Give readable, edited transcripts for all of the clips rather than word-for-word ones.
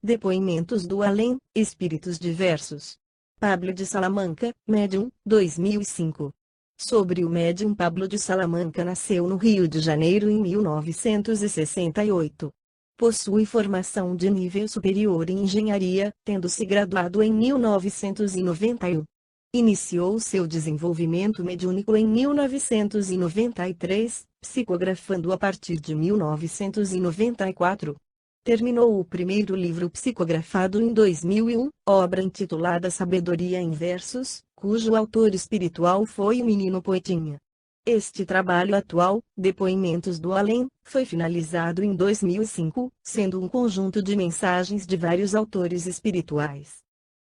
Depoimentos do Além, Espíritos Diversos. Pablo de Salamanca, Médium, 2005. Sobre o médium Pablo de Salamanca, nasceu no Rio de Janeiro em 1968. Possui formação de nível superior em engenharia, tendo se graduado em 1991. Iniciou seu desenvolvimento mediúnico em 1993, psicografando a partir de 1994. Terminou o primeiro livro psicografado em 2001, obra intitulada Sabedoria em Versos, cujo autor espiritual foi o Menino Poetinha. Este trabalho atual, Depoimentos do Além, foi finalizado em 2005, sendo um conjunto de mensagens de vários autores espirituais.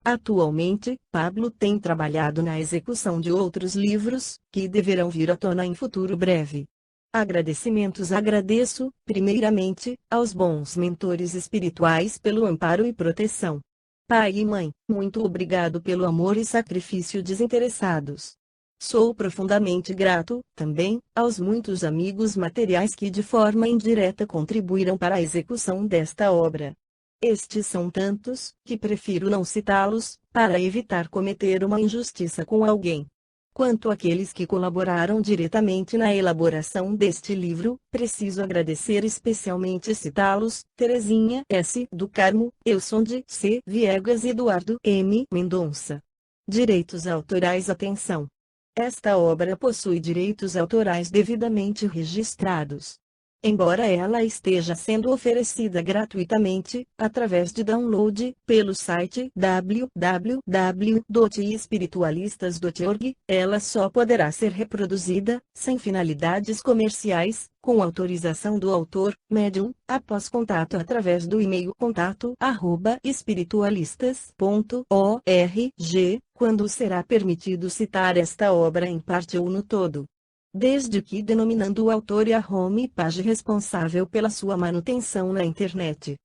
Atualmente, Pablo tem trabalhado na execução de outros livros, que deverão vir à tona em futuro breve. Agradecimentos. Agradeço, primeiramente, aos bons mentores espirituais pelo amparo e proteção. Pai e mãe, muito obrigado pelo amor e sacrifício desinteressados. Sou profundamente grato, também, aos muitos amigos materiais que de forma indireta contribuíram para a execução desta obra. Estes são tantos, que prefiro não citá-los, para evitar cometer uma injustiça com alguém. Quanto àqueles que colaboraram diretamente na elaboração deste livro, preciso agradecer especialmente citá-los: Terezinha S. do Carmo, Elsonde C. Viegas e Eduardo M. Mendonça. Direitos autorais. Atenção! Esta obra possui direitos autorais devidamente registrados. Embora ela esteja sendo oferecida gratuitamente, através de download, pelo site www.espiritualistas.org, ela só poderá ser reproduzida, sem finalidades comerciais, com autorização do autor, médium, após contato através do e-mail contato@espiritualistas.org, quando será permitido citar esta obra em parte ou no todo. Desde que denominando o autor e a homepage responsável pela sua manutenção na internet.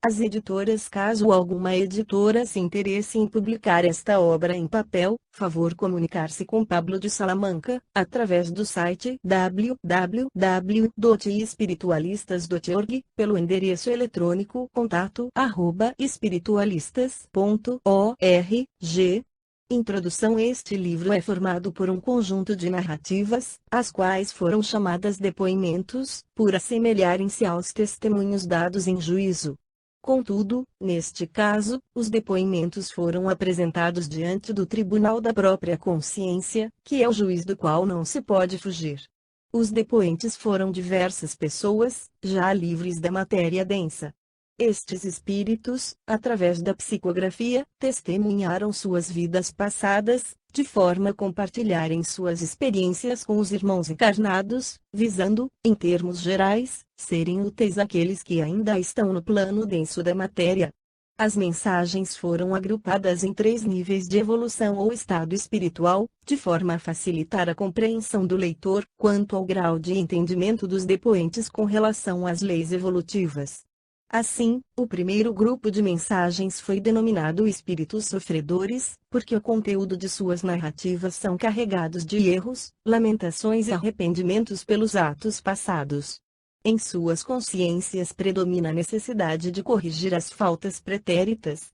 As editoras, caso alguma editora se interesse em publicar esta obra em papel, favor comunicar-se com Pablo de Salamanca, através do site www.espiritualistas.org, pelo endereço eletrônico contato@espiritualistas.org. Introdução. Este livro é formado por um conjunto de narrativas, as quais foram chamadas depoimentos, por assemelharem-se aos testemunhos dados em juízo. Contudo, neste caso, os depoimentos foram apresentados diante do tribunal da própria consciência, que é o juiz do qual não se pode fugir. Os depoentes foram diversas pessoas, já livres da matéria densa. Estes espíritos, através da psicografia, testemunharam suas vidas passadas, de forma a compartilharem suas experiências com os irmãos encarnados, visando, em termos gerais, serem úteis àqueles que ainda estão no plano denso da matéria. As mensagens foram agrupadas em 3 níveis de evolução ou estado espiritual, de forma a facilitar a compreensão do leitor, quanto ao grau de entendimento dos depoentes com relação às leis evolutivas. Assim, o primeiro grupo de mensagens foi denominado Espíritos Sofredores, porque o conteúdo de suas narrativas são carregados de erros, lamentações e arrependimentos pelos atos passados. Em suas consciências predomina a necessidade de corrigir as faltas pretéritas.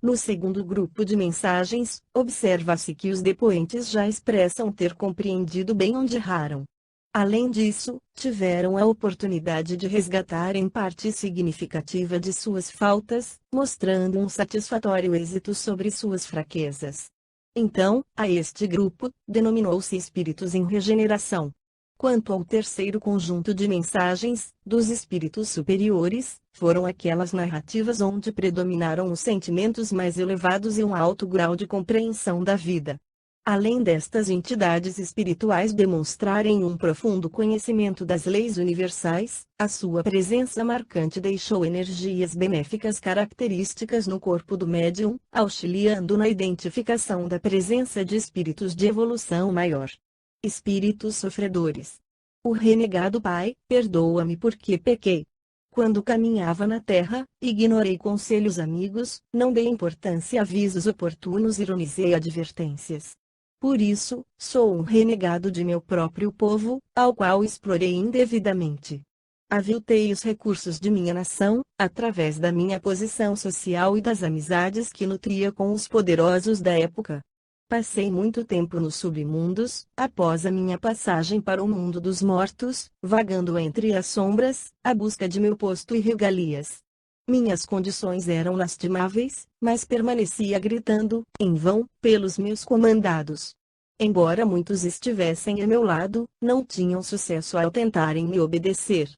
No segundo grupo de mensagens, observa-se que os depoentes já expressam ter compreendido bem onde erraram. Além disso, tiveram a oportunidade de resgatar em parte significativa de suas faltas, mostrando um satisfatório êxito sobre suas fraquezas. Então, a este grupo, denominou-se Espíritos em Regeneração. Quanto ao terceiro conjunto de mensagens, dos espíritos superiores, foram aquelas narrativas onde predominaram os sentimentos mais elevados e um alto grau de compreensão da vida. Além destas entidades espirituais demonstrarem um profundo conhecimento das leis universais, a sua presença marcante deixou energias benéficas características no corpo do médium, auxiliando na identificação da presença de espíritos de evolução maior. Espíritos sofredores. O renegado Pai, perdoa-me porque pequei. Quando caminhava na terra, ignorei conselhos amigos, não dei importância a avisos oportunos, ironizei advertências. Por isso, sou um renegado de meu próprio povo, ao qual explorei indevidamente. Aviltei os recursos de minha nação, através da minha posição social e das amizades que nutria com os poderosos da época. Passei muito tempo nos submundos, após a minha passagem para o mundo dos mortos, vagando entre as sombras, à busca de meu posto e regalias. Minhas condições eram lastimáveis, mas permanecia gritando, em vão, pelos meus comandados. Embora muitos estivessem a meu lado, não tinham sucesso ao tentarem me obedecer.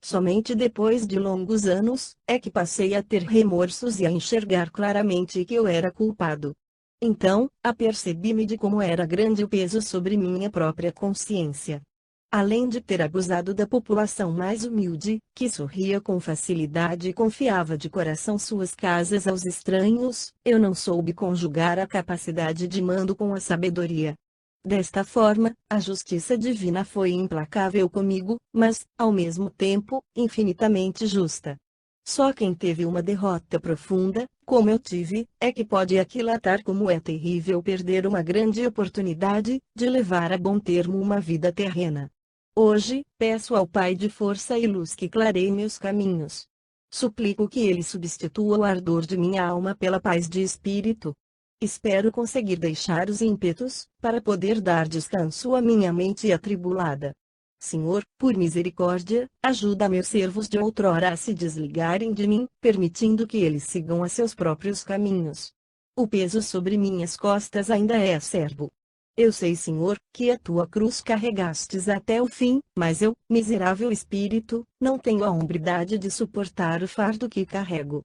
Somente depois de longos anos, é que passei a ter remorsos e a enxergar claramente que eu era culpado. Então, apercebi-me de como era grande o peso sobre minha própria consciência. Além de ter abusado da população mais humilde, que sorria com facilidade e confiava de coração suas casas aos estranhos, eu não soube conjugar a capacidade de mando com a sabedoria. Desta forma, a justiça divina foi implacável comigo, mas, ao mesmo tempo, infinitamente justa. Só quem teve uma derrota profunda, como eu tive, é que pode aquilatar como é terrível perder uma grande oportunidade de levar a bom termo uma vida terrena. Hoje, peço ao Pai de força e luz que clareie meus caminhos. Suplico que Ele substitua o ardor de minha alma pela paz de espírito. Espero conseguir deixar os ímpetos, para poder dar descanso à minha mente atribulada. Senhor, por misericórdia, ajuda meus servos de outrora a se desligarem de mim, permitindo que eles sigam a seus próprios caminhos. O peso sobre minhas costas ainda é acerbo. Eu sei, Senhor, que a tua cruz carregastes até o fim, mas eu, miserável espírito, não tenho a hombridade de suportar o fardo que carrego.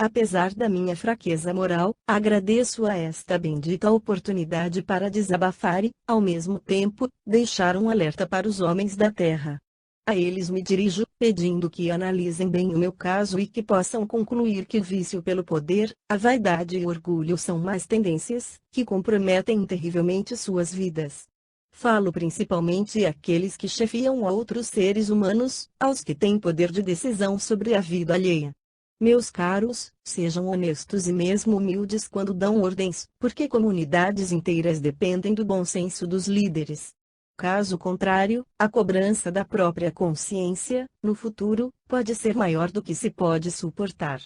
Apesar da minha fraqueza moral, agradeço a esta bendita oportunidade para desabafar e, ao mesmo tempo, deixar um alerta para os homens da terra. A eles me dirijo, pedindo que analisem bem o meu caso e que possam concluir que o vício pelo poder, a vaidade e o orgulho são mais tendências, que comprometem terrivelmente suas vidas. Falo principalmente àqueles que chefiam outros seres humanos, aos que têm poder de decisão sobre a vida alheia. Meus caros, sejam honestos e mesmo humildes quando dão ordens, porque comunidades inteiras dependem do bom senso dos líderes. Caso contrário, a cobrança da própria consciência, no futuro, pode ser maior do que se pode suportar.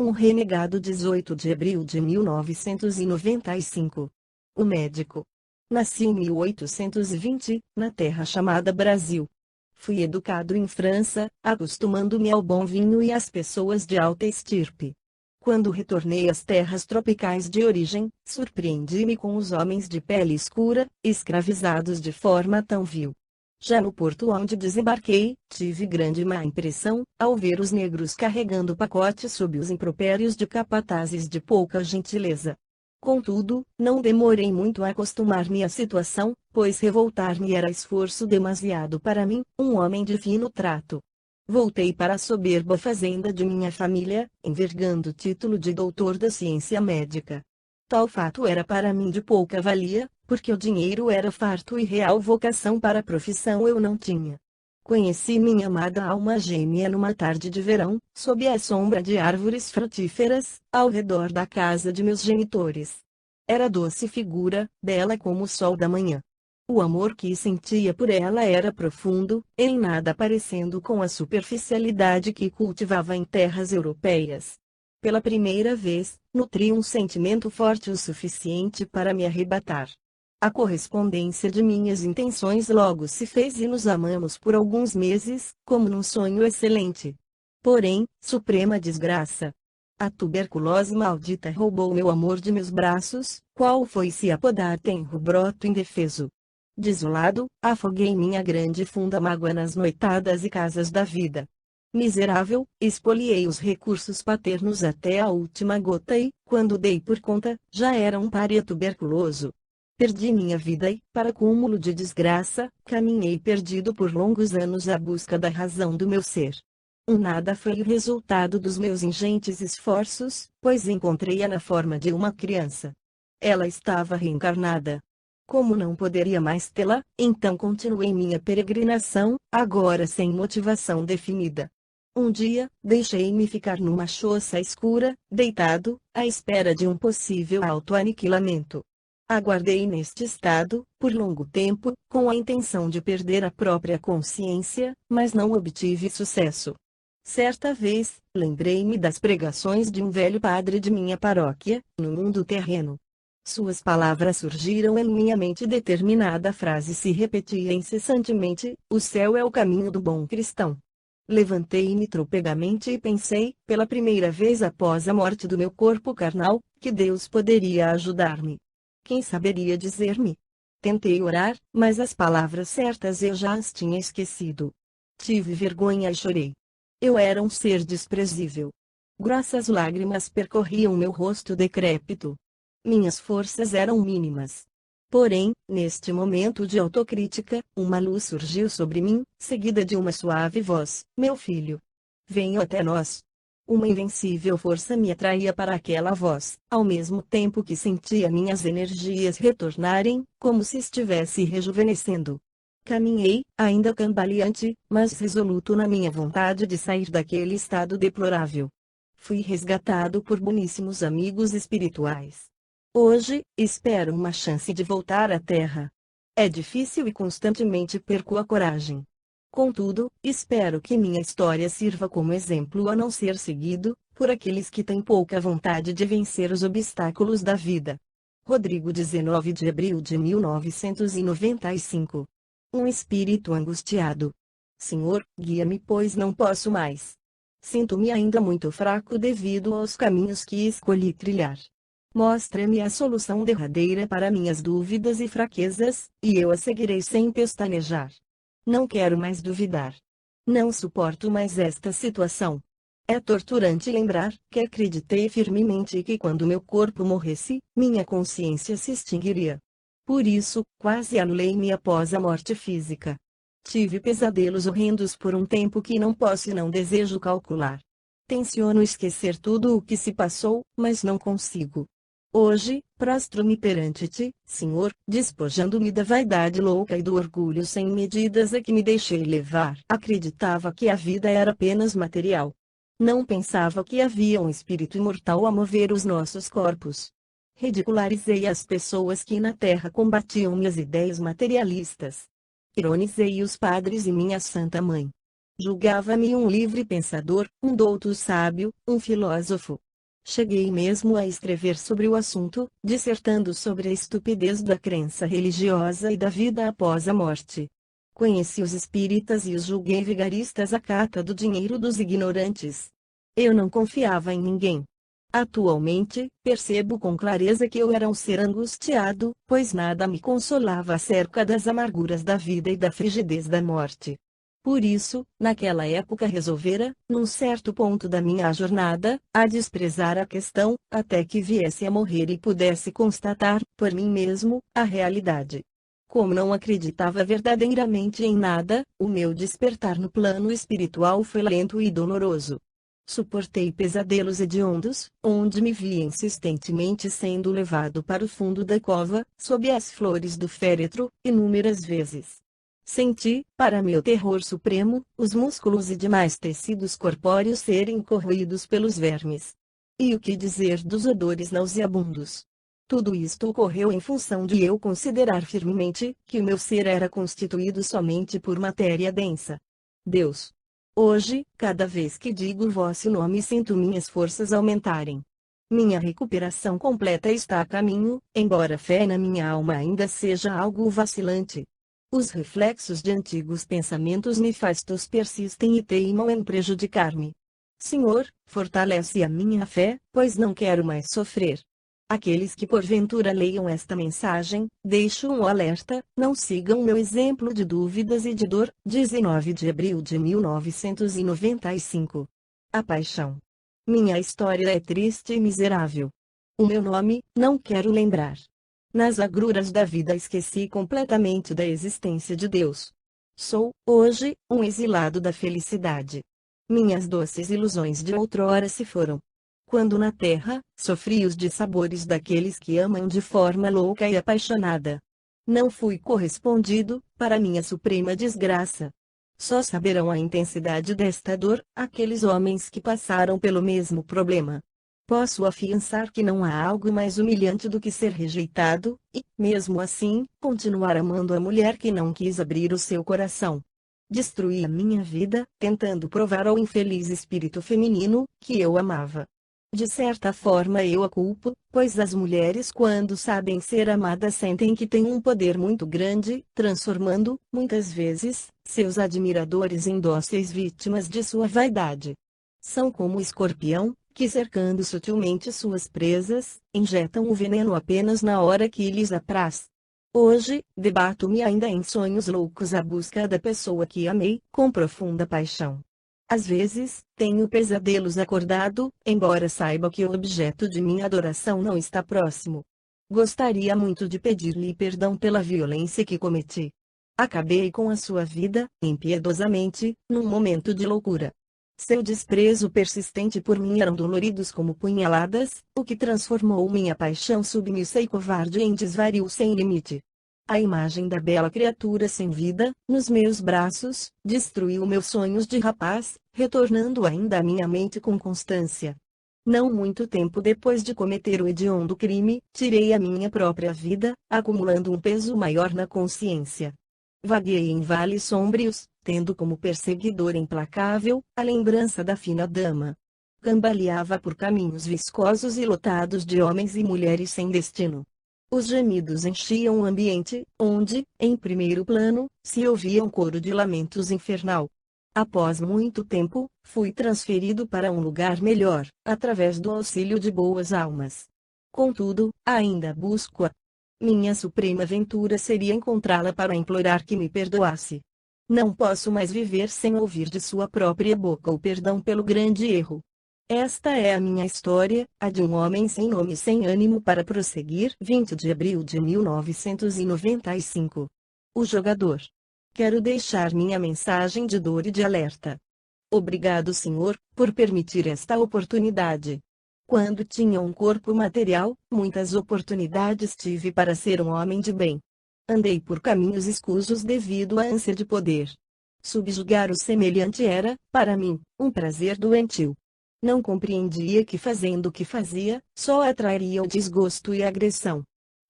Um renegado 18 de abril de 1995. O médico. Nasci em 1820, na terra chamada Brasil. Fui educado em França, acostumando-me ao bom vinho e às pessoas de alta estirpe. Quando retornei às terras tropicais de origem, surpreendi-me com os homens de pele escura, escravizados de forma tão vil. Já no porto onde desembarquei, tive grande má impressão, ao ver os negros carregando pacotes sob os impropérios de capatazes de pouca gentileza. Contudo, não demorei muito a acostumar-me à situação, pois revoltar-me era esforço demasiado para mim, um homem de fino trato. Voltei para a soberba fazenda de minha família, envergando o título de doutor da ciência médica. Tal fato era para mim de pouca valia, porque o dinheiro era farto e real vocação para a profissão eu não tinha. Conheci minha amada alma gêmea numa tarde de verão, sob a sombra de árvores frutíferas, ao redor da casa de meus genitores. Era doce figura, bela como o sol da manhã. O amor que sentia por ela era profundo, em nada parecendo com a superficialidade que cultivava em terras europeias. Pela primeira vez, nutri um sentimento forte o suficiente para me arrebatar. A correspondência de minhas intenções logo se fez e nos amamos por alguns meses, como num sonho excelente. Porém, suprema desgraça. A tuberculose maldita roubou meu amor de meus braços, qual foi-se apodar tenro broto indefeso. Desolado, afoguei minha grande e funda mágoa nas noitadas e casas da vida. Miserável, espoliei os recursos paternos até a última gota e, quando dei por conta, já era um pária tuberculoso. Perdi minha vida e, para cúmulo de desgraça, caminhei perdido por longos anos à busca da razão do meu ser. Um nada foi o resultado dos meus ingentes esforços, pois encontrei-a na forma de uma criança. Ela estava reencarnada. Como não poderia mais tê-la, então continuei minha peregrinação, agora sem motivação definida. Um dia, deixei-me ficar numa choça escura, deitado, à espera de um possível autoaniquilamento. Aguardei neste estado, por longo tempo, com a intenção de perder a própria consciência, mas não obtive sucesso. Certa vez, lembrei-me das pregações de um velho padre de minha paróquia, no mundo terreno. Suas palavras surgiram em minha mente, determinada frase se repetia incessantemente: o céu é o caminho do bom cristão. Levantei-me tropegamente e pensei, pela primeira vez após a morte do meu corpo carnal, que Deus poderia ajudar-me. Quem saberia dizer-me? Tentei orar, mas as palavras certas eu já as tinha esquecido. Tive vergonha e chorei. Eu era um ser desprezível. Grossas lágrimas percorriam meu rosto decrépito. Minhas forças eram mínimas. Porém, neste momento de autocrítica, uma luz surgiu sobre mim, seguida de uma suave voz: meu filho, venha até nós. Uma invencível força me atraía para aquela voz, ao mesmo tempo que sentia minhas energias retornarem, como se estivesse rejuvenescendo. Caminhei, ainda cambaleante, mas resoluto na minha vontade de sair daquele estado deplorável. Fui resgatado por boníssimos amigos espirituais. Hoje, espero uma chance de voltar à Terra. É difícil e constantemente perco a coragem. Contudo, espero que minha história sirva como exemplo a não ser seguido, por aqueles que têm pouca vontade de vencer os obstáculos da vida. Rodrigo, 19 de abril de 1995. Um espírito angustiado. Senhor, guia-me, pois não posso mais. Sinto-me ainda muito fraco devido aos caminhos que escolhi trilhar. Mostra-me a solução derradeira para minhas dúvidas e fraquezas, e eu a seguirei sem pestanejar. Não quero mais duvidar. Não suporto mais esta situação. É torturante lembrar que acreditei firmemente que quando meu corpo morresse, minha consciência se extinguiria. Por isso, quase anulei-me após a morte física. Tive pesadelos horrendos por um tempo que não posso e não desejo calcular. Tenciono esquecer tudo o que se passou, mas não consigo. Hoje, prostro-me perante ti, Senhor, despojando-me da vaidade louca e do orgulho sem medidas a que me deixei levar. Acreditava que a vida era apenas material. Não pensava que havia um espírito imortal a mover os nossos corpos. Ridicularizei as pessoas que na terra combatiam minhas ideias materialistas. Ironizei os padres e minha santa mãe. Julgava-me um livre pensador, um douto sábio, um filósofo. Cheguei mesmo a escrever sobre o assunto, dissertando sobre a estupidez da crença religiosa e da vida após a morte. Conheci os espíritas e os julguei vigaristas à cata do dinheiro dos ignorantes. Eu não confiava em ninguém. Atualmente, percebo com clareza que eu era um ser angustiado, pois nada me consolava acerca das amarguras da vida e da frigidez da morte. Por isso, naquela época resolvera, num certo ponto da minha jornada, a desprezar a questão, até que viesse a morrer e pudesse constatar, por mim mesmo, a realidade. Como não acreditava verdadeiramente em nada, o meu despertar no plano espiritual foi lento e doloroso. Suportei pesadelos hediondos, onde me via insistentemente sendo levado para o fundo da cova, sob as flores do féretro, inúmeras vezes. Senti, para meu terror supremo, os músculos e demais tecidos corpóreos serem corroídos pelos vermes. E o que dizer dos odores nauseabundos? Tudo isto ocorreu em função de eu considerar firmemente que o meu ser era constituído somente por matéria densa. Deus. Hoje, cada vez que digo vosso nome, sinto minhas forças aumentarem. Minha recuperação completa está a caminho, embora a fé na minha alma ainda seja algo vacilante. Os reflexos de antigos pensamentos nefastos persistem e teimam em prejudicar-me. Senhor, fortalece a minha fé, pois não quero mais sofrer. Aqueles que porventura leiam esta mensagem, deixo um alerta: não sigam meu exemplo de dúvidas e de dor. 19 de abril de 1995. A paixão. Minha história é triste e miserável. O meu nome, não quero lembrar. Nas agruras da vida esqueci completamente da existência de Deus. Sou, hoje, um exilado da felicidade. Minhas doces ilusões de outrora se foram. Quando na terra, sofri os dissabores daqueles que amam de forma louca e apaixonada. Não fui correspondido, para minha suprema desgraça. Só saberão a intensidade desta dor, aqueles homens que passaram pelo mesmo problema. Posso afiançar que não há algo mais humilhante do que ser rejeitado, e, mesmo assim, continuar amando a mulher que não quis abrir o seu coração. Destruí a minha vida, tentando provar ao infeliz espírito feminino, que eu amava. De certa forma eu a culpo, pois as mulheres quando sabem ser amadas sentem que têm um poder muito grande, transformando, muitas vezes, seus admiradores em dóceis vítimas de sua vaidade. São como o escorpião, que cercando sutilmente suas presas, injetam o veneno apenas na hora que lhes apraz. Hoje, debato-me ainda em sonhos loucos à busca da pessoa que amei, com profunda paixão. Às vezes, tenho pesadelos acordado, embora saiba que o objeto de minha adoração não está próximo. Gostaria muito de pedir-lhe perdão pela violência que cometi. Acabei com a sua vida, impiedosamente, num momento de loucura. Seu desprezo persistente por mim eram doloridos como punhaladas, o que transformou minha paixão submissa e covarde em desvario sem limite. A imagem da bela criatura sem vida, nos meus braços, destruiu meus sonhos de rapaz, retornando ainda à minha mente com constância. Não muito tempo depois de cometer o hediondo crime, tirei a minha própria vida, acumulando um peso maior na consciência. Vagueei em vales sombrios, tendo como perseguidor implacável, a lembrança da fina dama. Cambaleava por caminhos viscosos e lotados de homens e mulheres sem destino. Os gemidos enchiam o ambiente, onde, em primeiro plano, se ouvia um coro de lamentos infernal. Após muito tempo, fui transferido para um lugar melhor, através do auxílio de boas almas. Contudo, ainda busco-a. Minha suprema aventura seria encontrá-la para implorar que me perdoasse. Não posso mais viver sem ouvir de sua própria boca o perdão pelo grande erro. Esta é a minha história, a de um homem sem nome e sem ânimo para prosseguir. 20 de abril de 1995. O jogador. Quero deixar minha mensagem de dor e de alerta. Obrigado, Senhor, por permitir esta oportunidade. Quando tinha um corpo material, muitas oportunidades tive para ser um homem de bem. Andei por caminhos escusos devido à ânsia de poder. Subjugar o semelhante era, para mim, um prazer doentio. Não compreendia que fazendo o que fazia, só atrairia o desgosto e a agressão.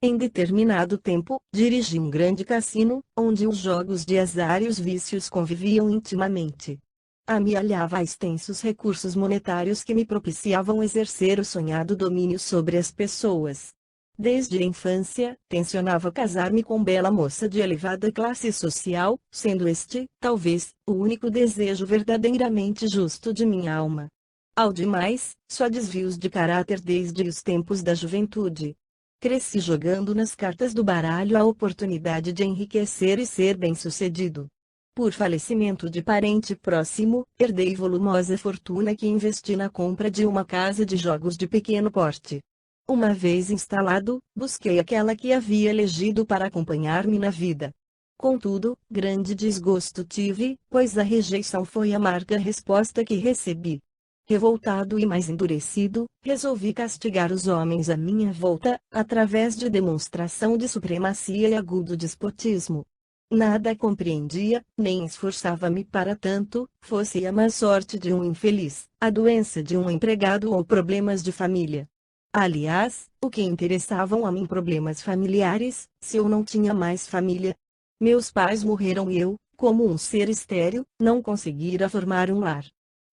Em determinado tempo, dirigi um grande cassino, onde os jogos de azar e os vícios conviviam intimamente. Amealhava extensos recursos monetários que me propiciavam exercer o sonhado domínio sobre as pessoas. Desde a infância, tencionava casar-me com bela moça de elevada classe social, sendo este, talvez, o único desejo verdadeiramente justo de minha alma. Ao demais, só desvios de caráter desde os tempos da juventude. Cresci jogando nas cartas do baralho a oportunidade de enriquecer e ser bem-sucedido. Por falecimento de parente próximo, herdei volumosa fortuna que investi na compra de uma casa de jogos de pequeno porte. Uma vez instalado, busquei aquela que havia elegido para acompanhar-me na vida. Contudo, grande desgosto tive, pois a rejeição foi a amarga resposta que recebi. Revoltado e mais endurecido, resolvi castigar os homens à minha volta, através de demonstração de supremacia e agudo despotismo. Nada compreendia, nem esforçava-me para tanto, fosse a má sorte de um infeliz, a doença de um empregado ou problemas de família. Aliás, o que interessavam a mim problemas familiares, se eu não tinha mais família? Meus pais morreram e eu, como um ser estéril, não conseguira formar um lar.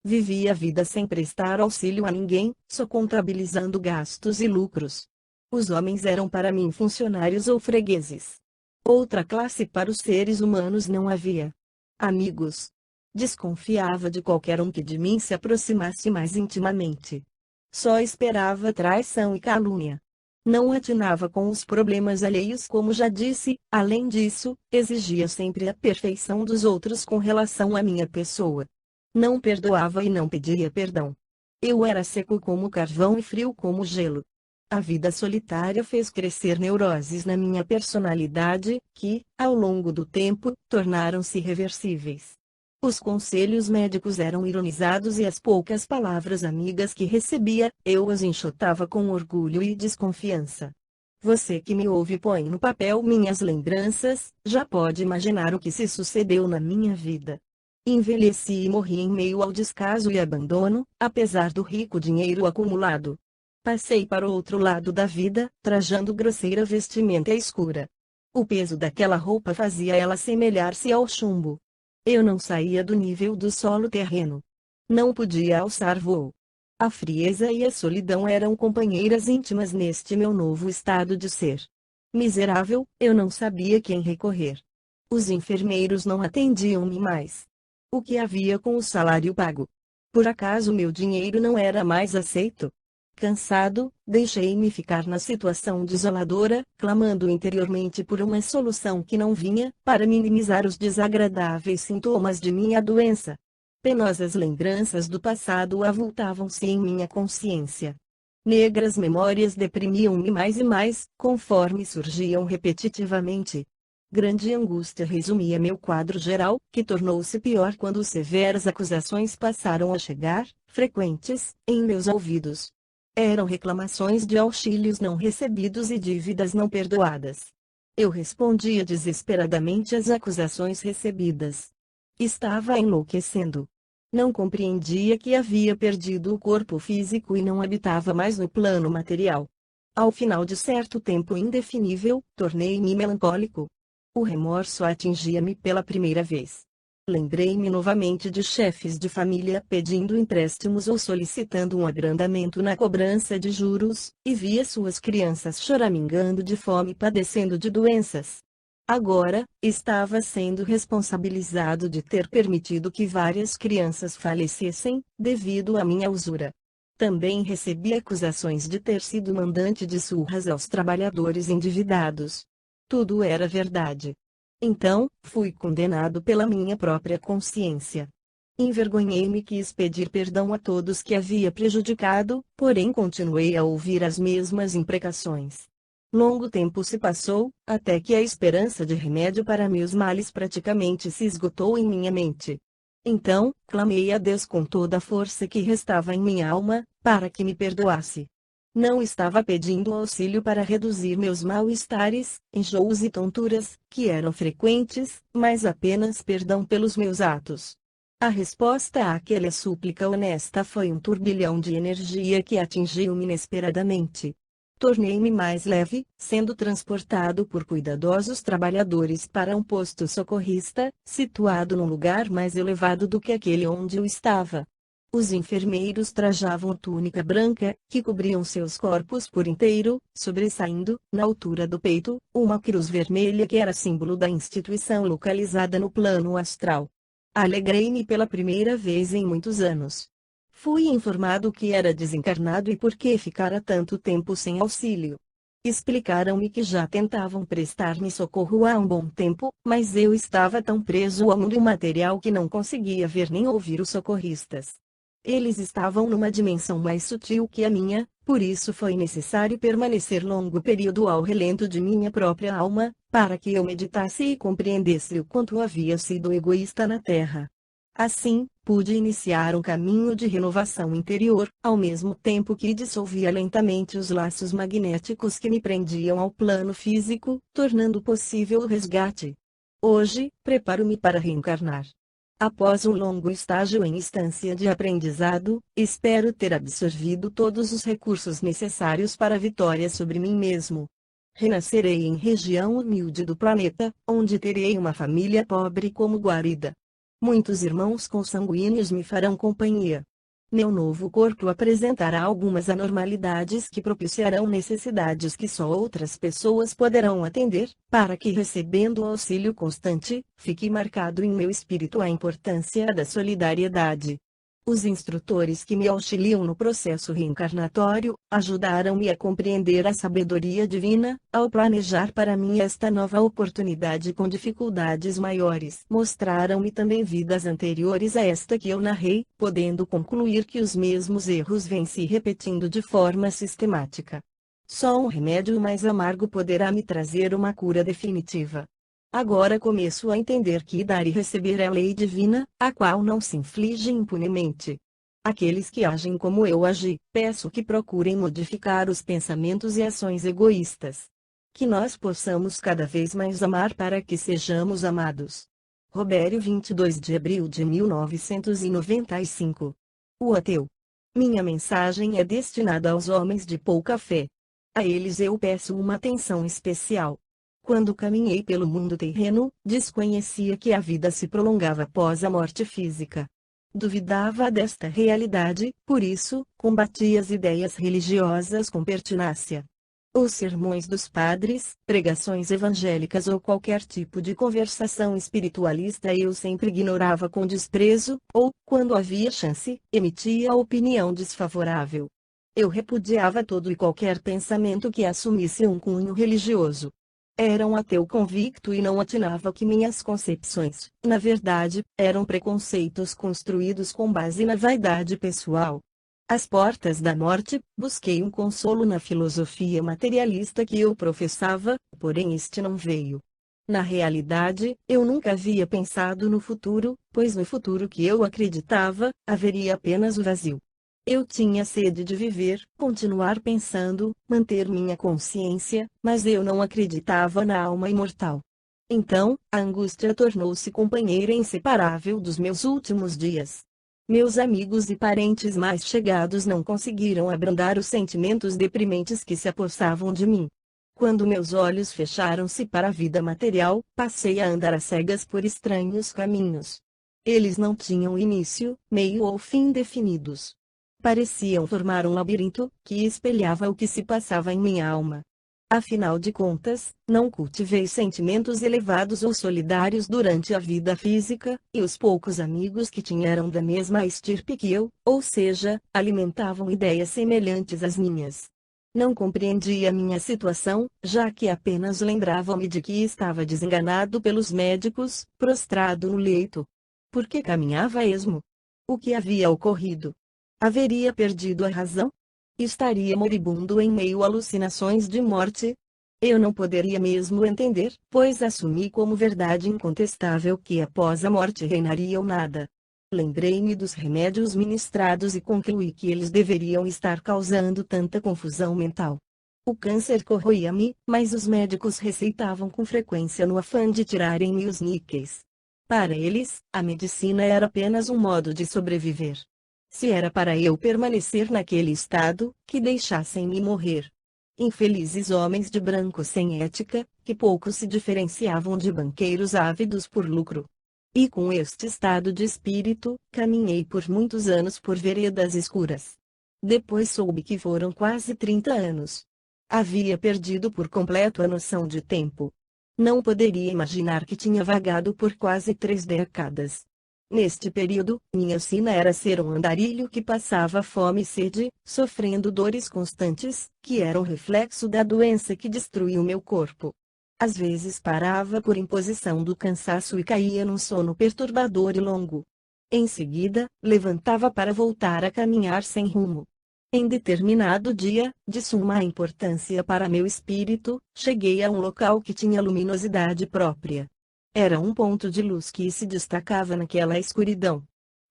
Vivi a vida sem prestar auxílio a ninguém, só contabilizando gastos e lucros. Os homens eram para mim funcionários ou fregueses. Outra classe para os seres humanos não havia. Amigos. Desconfiava de qualquer um que de mim se aproximasse mais intimamente. Só esperava traição e calúnia. Não atinava com os problemas alheios, como já disse, além disso, exigia sempre a perfeição dos outros com relação à minha pessoa. Não perdoava e não pedia perdão. Eu era seco como carvão e frio como gelo. A vida solitária fez crescer neuroses na minha personalidade, que, ao longo do tempo, tornaram-se irreversíveis. Os conselhos médicos eram ironizados e as poucas palavras amigas que recebia, eu as enxotava com orgulho e desconfiança. Você que me ouve põe no papel minhas lembranças, já pode imaginar o que se sucedeu na minha vida. Envelheci e morri em meio ao descaso e abandono, apesar do rico dinheiro acumulado. Passei para o outro lado da vida, trajando grosseira vestimenta escura. O peso daquela roupa fazia ela assemelhar-se ao chumbo. Eu não saía do nível do solo terreno. Não podia alçar voo. A frieza e a solidão eram companheiras íntimas neste meu novo estado de ser. Miserável, eu não sabia quem recorrer. Os enfermeiros não atendiam-me mais. O que havia com o salário pago? Por acaso meu dinheiro não era mais aceito? Cansado, deixei-me ficar na situação desoladora, clamando interiormente por uma solução que não vinha, para minimizar os desagradáveis sintomas de minha doença. Penosas lembranças do passado avultavam-se em minha consciência. Negras memórias deprimiam-me mais e mais, conforme surgiam repetitivamente. Grande angústia resumia meu quadro geral, que tornou-se pior quando severas acusações passaram a chegar, frequentes, em meus ouvidos. Eram reclamações de auxílios não recebidos e dívidas não perdoadas. Eu respondia desesperadamente às acusações recebidas. Estava enlouquecendo. Não compreendia que havia perdido o corpo físico e não habitava mais no plano material. Ao final de certo tempo indefinível, tornei-me melancólico. O remorso atingia-me pela primeira vez. Lembrei-me novamente de chefes de família pedindo empréstimos ou solicitando um abrandamento na cobrança de juros, e via suas crianças choramingando de fome e padecendo de doenças. Agora, estava sendo responsabilizado de ter permitido que várias crianças falecessem, devido à minha usura. Também recebi acusações de ter sido mandante de surras aos trabalhadores endividados. Tudo era verdade. Então, fui condenado pela minha própria consciência. Envergonhei-me e quis pedir perdão a todos que havia prejudicado, porém continuei a ouvir as mesmas imprecações. Longo tempo se passou, até que a esperança de remédio para meus males praticamente se esgotou em minha mente. Então, clamei a Deus com toda a força que restava em minha alma, para que me perdoasse. Não estava pedindo auxílio para reduzir meus mal-estares, enjoos e tonturas, que eram frequentes, mas apenas perdão pelos meus atos. A resposta àquela súplica honesta foi um turbilhão de energia que atingiu-me inesperadamente. Tornei-me mais leve, sendo transportado por cuidadosos trabalhadores para um posto socorrista, situado num lugar mais elevado do que aquele onde eu estava. Os enfermeiros trajavam túnica branca, que cobriam seus corpos por inteiro, sobressaindo, na altura do peito, uma cruz vermelha que era símbolo da instituição localizada no plano astral. Alegrei-me pela primeira vez em muitos anos. Fui informado que era desencarnado e por que ficara tanto tempo sem auxílio. Explicaram-me que já tentavam prestar-me socorro há um bom tempo, mas eu estava tão preso ao mundo material que não conseguia ver nem ouvir os socorristas. Eles estavam numa dimensão mais sutil que a minha, por isso foi necessário permanecer longo período ao relento de minha própria alma, para que eu meditasse e compreendesse o quanto havia sido egoísta na Terra. Assim, pude iniciar um caminho de renovação interior, ao mesmo tempo que dissolvia lentamente os laços magnéticos que me prendiam ao plano físico, tornando possível o resgate. Hoje, preparo-me para reencarnar. Após um longo estágio em instância de aprendizado, espero ter absorvido todos os recursos necessários para a vitória sobre mim mesmo. Renascerei em região humilde do planeta, onde terei uma família pobre como guarida. Muitos irmãos consanguíneos me farão companhia. Meu novo corpo apresentará algumas anormalidades que propiciarão necessidades que só outras pessoas poderão atender, para que, recebendo auxílio constante, fique marcado em meu espírito a importância da solidariedade. Os instrutores que me auxiliam no processo reencarnatório, ajudaram-me a compreender a sabedoria divina, ao planejar para mim esta nova oportunidade com dificuldades maiores. Mostraram-me também vidas anteriores a esta que eu narrei, podendo concluir que os mesmos erros vêm se repetindo de forma sistemática. Só um remédio mais amargo poderá me trazer uma cura definitiva. Agora começo a entender que dar e receber é a lei divina, a qual não se inflige impunemente. Aqueles que agem como eu agi, peço que procurem modificar os pensamentos e ações egoístas. Que nós possamos cada vez mais amar para que sejamos amados. Robério, 22 de abril de 1995. O ateu. Minha mensagem é destinada aos homens de pouca fé. A eles eu peço uma atenção especial. Quando caminhei pelo mundo terreno, desconhecia que a vida se prolongava após a morte física. Duvidava desta realidade, por isso, combati as ideias religiosas com pertinácia. Os sermões dos padres, pregações evangélicas ou qualquer tipo de conversação espiritualista eu sempre ignorava com desprezo, ou, quando havia chance, emitia opinião desfavorável. Eu repudiava todo e qualquer pensamento que assumisse um cunho religioso. Era um ateu convicto e não atinava que minhas concepções, na verdade, eram preconceitos construídos com base na vaidade pessoal. Às portas da morte, busquei um consolo na filosofia materialista que eu professava, porém este não veio. Na realidade, eu nunca havia pensado no futuro, pois no futuro que eu acreditava, haveria apenas o vazio. Eu tinha sede de viver, continuar pensando, manter minha consciência, mas eu não acreditava na alma imortal. Então, a angústia tornou-se companheira inseparável dos meus últimos dias. Meus amigos e parentes mais chegados não conseguiram abrandar os sentimentos deprimentes que se apossavam de mim. Quando meus olhos fecharam-se para a vida material, passei a andar às cegas por estranhos caminhos. Eles não tinham início, meio ou fim definidos. Pareciam formar um labirinto, que espelhava o que se passava em minha alma. Afinal de contas, não cultivei sentimentos elevados ou solidários durante a vida física, e os poucos amigos que tinha eram da mesma estirpe que eu, ou seja, alimentavam ideias semelhantes às minhas. Não compreendia minha situação, já que apenas lembrava-me de que estava desenganado pelos médicos, prostrado no leito. Por que caminhava a esmo? O que havia ocorrido? Haveria perdido a razão? Estaria moribundo em meio a alucinações de morte? Eu não poderia mesmo entender, pois assumi como verdade incontestável que após a morte reinaria o nada. Lembrei-me dos remédios ministrados e concluí que eles deveriam estar causando tanta confusão mental. O câncer corroía-me, mas os médicos receitavam com frequência no afã de tirarem-me os níqueis. Para eles, a medicina era apenas um modo de sobreviver. Se era para eu permanecer naquele estado, que deixassem-me morrer. Infelizes homens de branco sem ética, que pouco se diferenciavam de banqueiros ávidos por lucro. E com este estado de espírito, caminhei por muitos anos por veredas escuras. Depois soube que foram quase 30 anos. Havia perdido por completo a noção de tempo. Não poderia imaginar que tinha vagado por quase 3 décadas. Neste período, minha sina era ser um andarilho que passava fome e sede, sofrendo dores constantes, que eram reflexo da doença que destruiu meu corpo. Às vezes parava por imposição do cansaço e caía num sono perturbador e longo. Em seguida, levantava para voltar a caminhar sem rumo. Em determinado dia, de suma importância para meu espírito, cheguei a um local que tinha luminosidade própria. Era um ponto de luz que se destacava naquela escuridão.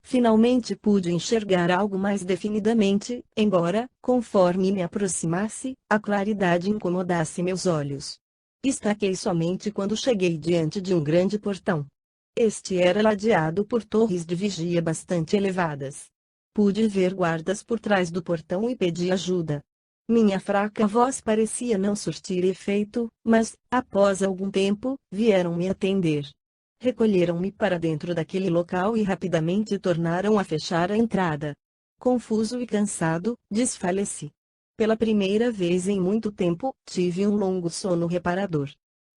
Finalmente pude enxergar algo mais definidamente, embora, conforme me aproximasse, a claridade incomodasse meus olhos. Estaquei somente quando cheguei diante de um grande portão. Este era ladeado por torres de vigia bastante elevadas. Pude ver guardas por trás do portão e pedi ajuda. Minha fraca voz parecia não surtir efeito, mas, após algum tempo, vieram me atender. Recolheram-me para dentro daquele local e rapidamente tornaram a fechar a entrada. Confuso e cansado, desfaleci. Pela primeira vez em muito tempo, tive um longo sono reparador.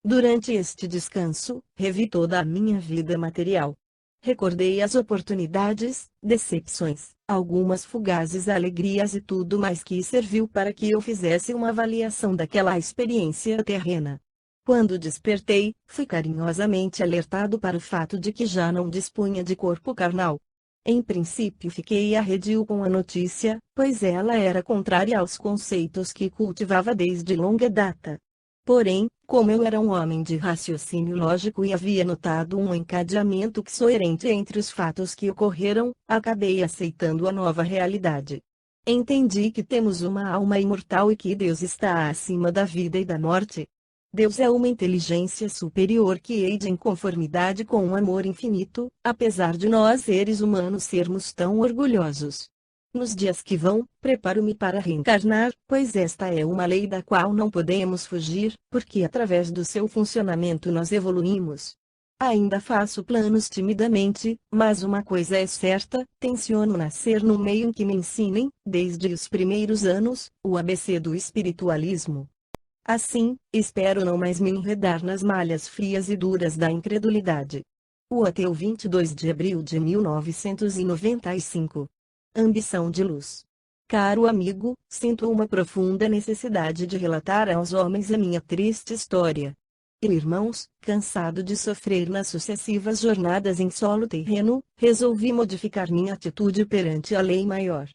Durante este descanso, revi toda a minha vida material. Recordei as oportunidades, decepções, algumas fugazes alegrias e tudo mais que serviu para que eu fizesse uma avaliação daquela experiência terrena. Quando despertei, fui carinhosamente alertado para o fato de que já não dispunha de corpo carnal. Em princípio fiquei arredio com a notícia, pois ela era contrária aos conceitos que cultivava desde longa data. Porém, como eu era um homem de raciocínio lógico e havia notado um encadeamento coerente entre os fatos que ocorreram, acabei aceitando a nova realidade. Entendi que temos uma alma imortal e que Deus está acima da vida e da morte. Deus é uma inteligência superior que age em conformidade com um amor infinito, apesar de nós seres humanos sermos tão orgulhosos. Nos dias que vão, preparo-me para reencarnar, pois esta é uma lei da qual não podemos fugir, porque através do seu funcionamento nós evoluímos. Ainda faço planos timidamente, mas uma coisa é certa, tenciono nascer no meio em que me ensinem, desde os primeiros anos, o ABC do espiritualismo. Assim, espero não mais me enredar nas malhas frias e duras da incredulidade. O ateu 22 de abril de 1995. Ambição de luz. Caro amigo, sinto uma profunda necessidade de relatar aos homens a minha triste história. Eu, irmãos, cansado de sofrer nas sucessivas jornadas em solo terreno, resolvi modificar minha atitude perante a lei maior.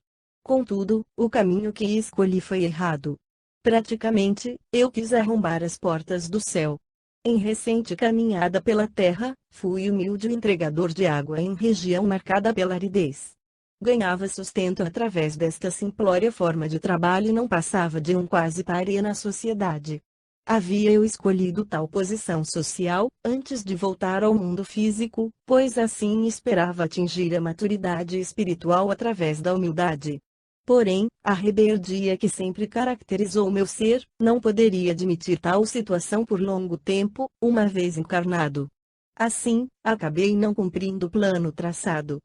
Contudo, o caminho que escolhi foi errado. Praticamente, eu quis arrombar as portas do céu. Em recente caminhada pela terra, fui humilde entregador de água em região marcada pela aridez. Ganhava sustento através desta simplória forma de trabalho e não passava de um quase pária na sociedade. Havia eu escolhido tal posição social, antes de voltar ao mundo físico, pois assim esperava atingir a maturidade espiritual através da humildade. Porém, a rebeldia que sempre caracterizou meu ser, não poderia admitir tal situação por longo tempo, uma vez encarnado. Assim, acabei não cumprindo o plano traçado.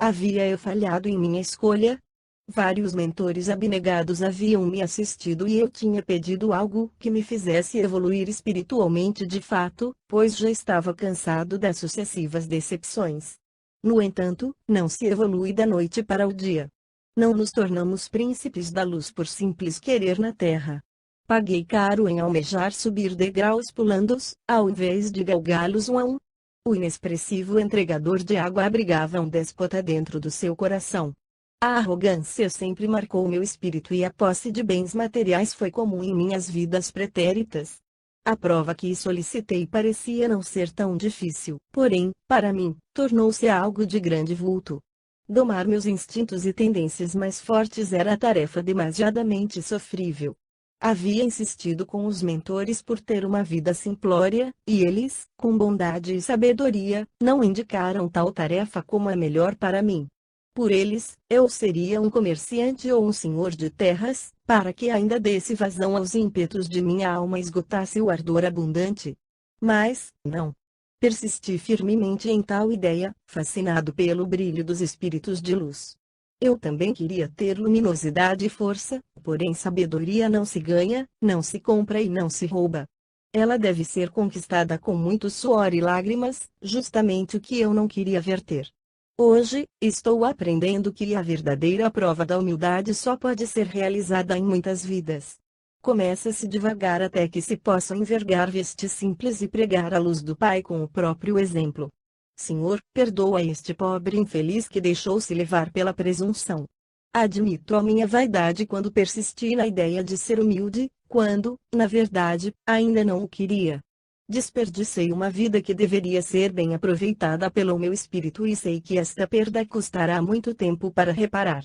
Havia eu falhado em minha escolha? Vários mentores abnegados haviam me assistido e eu tinha pedido algo que me fizesse evoluir espiritualmente de fato, pois já estava cansado das sucessivas decepções. No entanto, não se evolui da noite para o dia. Não nos tornamos príncipes da luz por simples querer na terra. Paguei caro em almejar subir degraus pulando-os, ao invés de galgá-los um a um. O inexpressivo entregador de água abrigava um déspota dentro do seu coração. A arrogância sempre marcou meu espírito e a posse de bens materiais foi comum em minhas vidas pretéritas. A prova que solicitei parecia não ser tão difícil, porém, para mim, tornou-se algo de grande vulto. Domar meus instintos e tendências mais fortes era a tarefa demasiadamente sofrível. Havia insistido com os mentores por ter uma vida simplória, e eles, com bondade e sabedoria, não indicaram tal tarefa como a melhor para mim. Por eles, eu seria um comerciante ou um senhor de terras, para que ainda desse vazão aos ímpetos de minha alma e esgotasse o ardor abundante. Mas, não. Persisti firmemente em tal ideia, fascinado pelo brilho dos espíritos de luz. Eu também queria ter luminosidade e força, porém sabedoria não se ganha, não se compra e não se rouba. Ela deve ser conquistada com muito suor e lágrimas, justamente o que eu não queria verter. Hoje, estou aprendendo que a verdadeira prova da humildade só pode ser realizada em muitas vidas. Começa-se devagar até que se possa envergar vestes simples e pregar a luz do Pai com o próprio exemplo. Senhor, perdoa este pobre infeliz que deixou-se levar pela presunção. Admito a minha vaidade quando persisti na ideia de ser humilde, quando, na verdade, ainda não o queria. Desperdicei uma vida que deveria ser bem aproveitada pelo meu espírito e sei que esta perda custará muito tempo para reparar.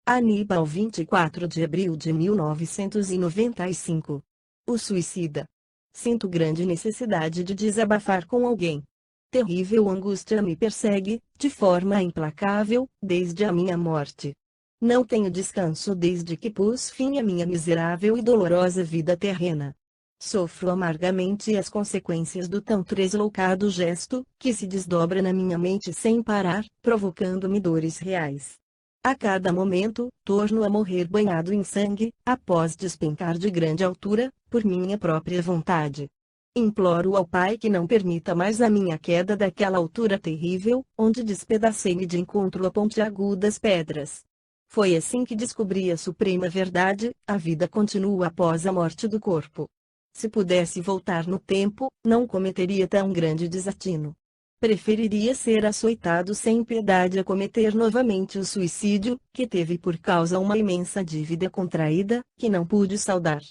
Aníbal 24 de abril de 1995. O suicida. Sinto grande necessidade de desabafar com alguém. Terrível angústia me persegue, de forma implacável, desde a minha morte. Não tenho descanso desde que pus fim à minha miserável e dolorosa vida terrena. Sofro amargamente as consequências do tão tresloucado gesto, que se desdobra na minha mente sem parar, provocando-me dores reais. A cada momento, torno a morrer banhado em sangue, após despencar de grande altura, por minha própria vontade. Imploro ao Pai que não permita mais a minha queda daquela altura terrível, onde despedacei-me de encontro a pontiagudas pedras. Foi assim que descobri a suprema verdade: a vida continua após a morte do corpo. Se pudesse voltar no tempo, não cometeria tão grande desatino. Preferiria ser açoitado sem piedade a cometer novamente o suicídio, que teve por causa uma imensa dívida contraída, que não pude saldar.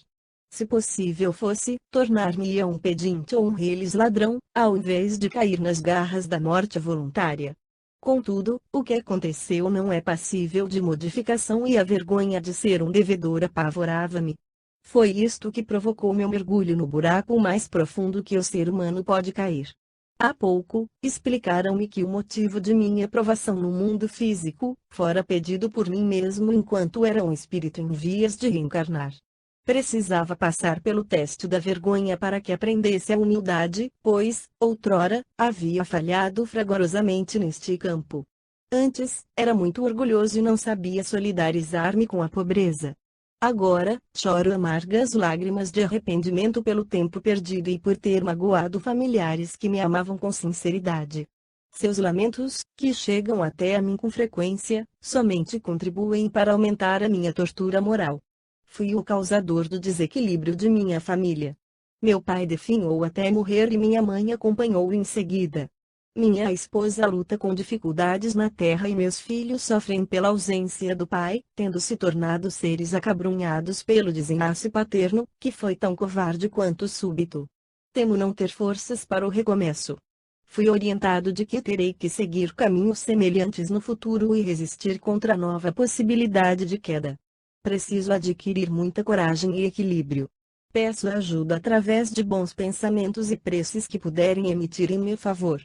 Se possível fosse, tornar-me-ia um pedinte ou um reles ladrão, ao invés de cair nas garras da morte voluntária. Contudo, o que aconteceu não é passível de modificação e a vergonha de ser um devedor apavorava-me. Foi isto que provocou meu mergulho no buraco mais profundo que o ser humano pode cair. Há pouco, explicaram-me que o motivo de minha aprovação no mundo físico, fora pedido por mim mesmo enquanto era um espírito em vias de reencarnar. Precisava passar pelo teste da vergonha para que aprendesse a humildade, pois, outrora, havia falhado fragorosamente neste campo. Antes, era muito orgulhoso e não sabia solidarizar-me com a pobreza. Agora, choro amargas lágrimas de arrependimento pelo tempo perdido e por ter magoado familiares que me amavam com sinceridade. Seus lamentos, que chegam até a mim com frequência, somente contribuem para aumentar a minha tortura moral. Fui o causador do desequilíbrio de minha família. Meu pai definhou até morrer e minha mãe acompanhou em seguida. Minha esposa luta com dificuldades na terra e meus filhos sofrem pela ausência do pai, tendo se tornado seres acabrunhados pelo desenlace paterno, que foi tão covarde quanto súbito. Temo não ter forças para o recomeço. Fui orientado de que terei que seguir caminhos semelhantes no futuro e resistir contra a nova possibilidade de queda. Preciso adquirir muita coragem e equilíbrio. Peço ajuda através de bons pensamentos e preces que puderem emitir em meu favor.